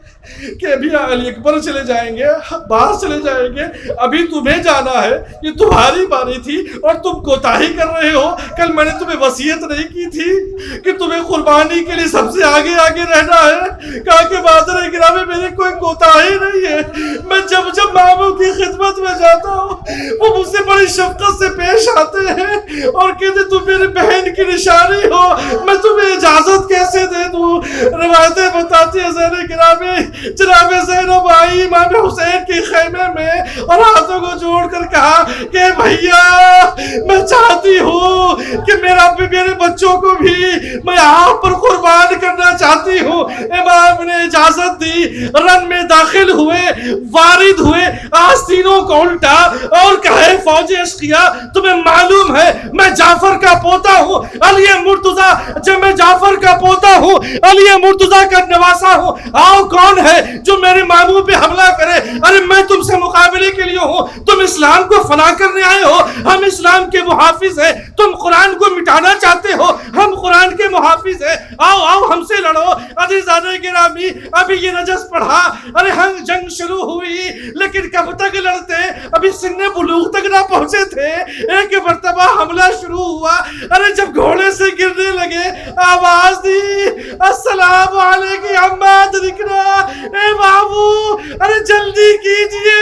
Speaker 1: کہ ابھی علی اکبر چلے جائیں گے، باہر چلے جائیں گے، ابھی تمہیں جانا ہے، یہ تمہاری باری تھی اور تم کوتاہی کر رہے ہو، کل میں نے تمہیں وصیت نہیں کی تھی کہ تمہیں قربانی کے لیے سب سے آگے آگے رہنا ہے؟ کہا کہ بادر گرامی میری کوئی کوتاہی نہیں ہے، میں جب ماموں کی خدمت میں جاتا ہوں وہ مجھ سے بڑی شفقت سے پیش آتے ہیں اور کہتے تم میرے بہن کی نشانی ہو، میں تمہیں اجازت کیسے دے دوں؟ روایتیں بتاتی ہے زین گرامی جناب زینب آئی امام حسین کی خیمے میں اور ہاتھوں کو جوڑ کر کہا کہ بھیا میں چاہتی ہوں کہ میرے بچوں کو بھی میں آپ پر قربان کرنا چاہتی ہوں۔ امام نے اجازت دی، رن میں داخل ہوئے، وارد ہوئے، آستینوں کو الٹا اور کہے فوج اشقیاء تمہیں معلوم ہے میں جعفر کا پوتا ہوں، علی مرتضیٰ، جب میں جعفر کا پوتا ہوں، علی مرتضیٰ کا نواسا ہوں، آؤ کون ہے جو میرے ماموں پہ حملہ کرے؟ ارے میں تم سے مقابلے کے لیے ہوں، تم اسلام کو فنا کرنے آئے ہو، ہم اسلام کے محافظ ہیں، تم قرآن کو مٹانا چاہتے ہو، ہم قرآن کے محافظ ہیں، آؤ ہم سے لڑو۔ عزیزان گرامی ابھی یہ نجس پڑھا، ارے ہم جنگ شروع ہوئی لیکن کب تک لڑتے؟ ابھی سن بلوغ تک نہ پہنچے تھے، ایک مرتبہ حملہ شروع ہوا، ارے جب گھوڑے سے گرنے لگے آواز دی السلام علیکم عما ادرکنا، اے بابو ارے جلدی کیجئے۔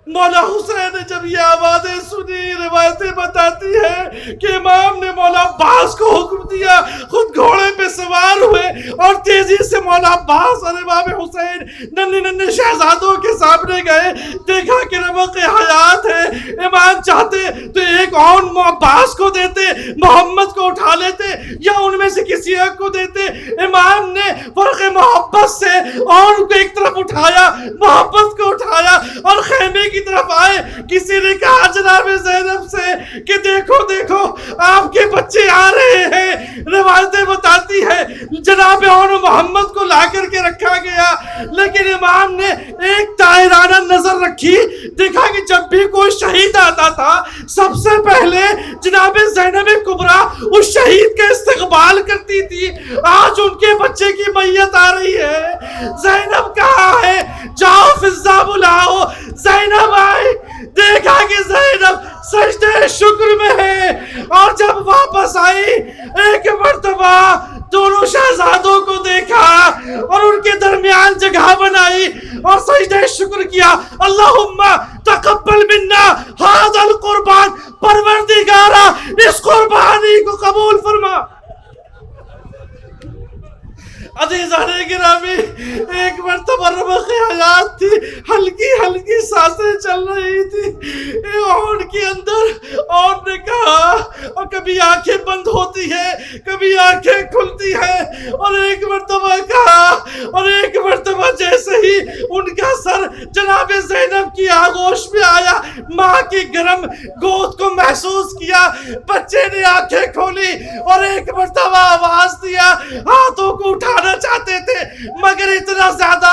Speaker 1: مولا حسین نے جب یہ آوازیں سنی، روایتیں بتاتی ہیں کہ امام نے مولا عباس کو حکم دیا، خود گھوڑے پہ سوار ہوئے اور تیزی سے مولا عباس اور امام حسین ننھے شہزادوں کے سامنے گئے. دیکھا کہ رمق حیات ہے. امام چاہتے تو ایک اور عباس کو دیتے, محمد کو اٹھا لیتے, یا ان میں سے کسی ایک کو دیتے. امام نے فرق محبت سے اور کو ایک طرف اٹھایا, محبت کو اٹھایا اور خیمے کی طرف آئے. کسی نے کہا جناب زینب سے کہ دیکھو دیکھو آپ کے بچے آ رہے ہیں. روایتیں بتاتی ہے جناب اور محمد کو لا کر کے رکھا گیا, لیکن امام نے ایک طاہرانہ نظر رکھی. دیکھا کہ جب بھی کوئی شہید آتا تھا سب سے پہلے جناب زینب کبریٰ اس شہید کا استقبال کرتی تھی. آج ان کے بچے کی میت آ رہی ہے. زینب کہاں ہے؟ جاؤ فضہ بلاؤ. زینب آئی, دیکھا کہ زینب سجدہ شکر میں ہے, اور جب واپس آئی ایک مرتبہ دونوں شہزادوں کو دیکھا اور ان کے درمیان جگہ بنائی اور سجدہ شکر کیا. اللہم تقبل منا ھذا القربان, پروردگارا اس قربانی کو قبول فرما. عزیزان گرامی, ایک مرتبہ رمق حیات تھی, ہلکی ہلکی سانسیں چل رہی تھی اونٹ کے اندر. اور نے کہا, اور کبھی آنکھیں بند ہوتی ہے کبھی آنکھیں کھلتی ہے, اور ایک مرتبہ کہا, اور ایک مرتبہ جیسے ہی ان کا سر جناب زینب کی آغوش میں آیا, ماں کی گرم گود کو محسوس کیا. بچے نے آنکھیں کھولی اور ایک مرتبہ آواز دیا. ہاتھوں کو اٹھانا چاہتے تھے مگر اتنا زیادہ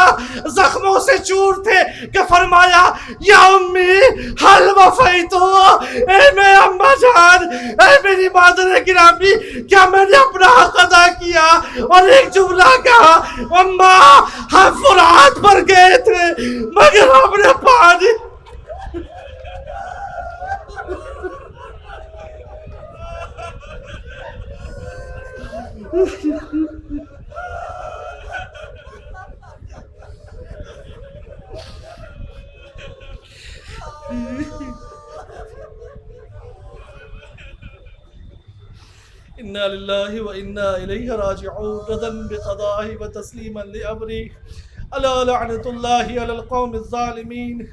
Speaker 1: زخموں سے چور تھے کہ فرمایا یا امی حل وفیتو, اے میں اماں جان, اے میری مادر گرامی, کیا میں نے اپنا حق ادا کیا؟ اور ایک جملہ کہا, اماں ہم فرات پر گئے تھے مگر ہم نے پانی. انا للہ و انا الیہ راجعون, رضا بقضائہ و تسلیما لامرہ, الا لعنۃ اللہ علی القوم الظالمین.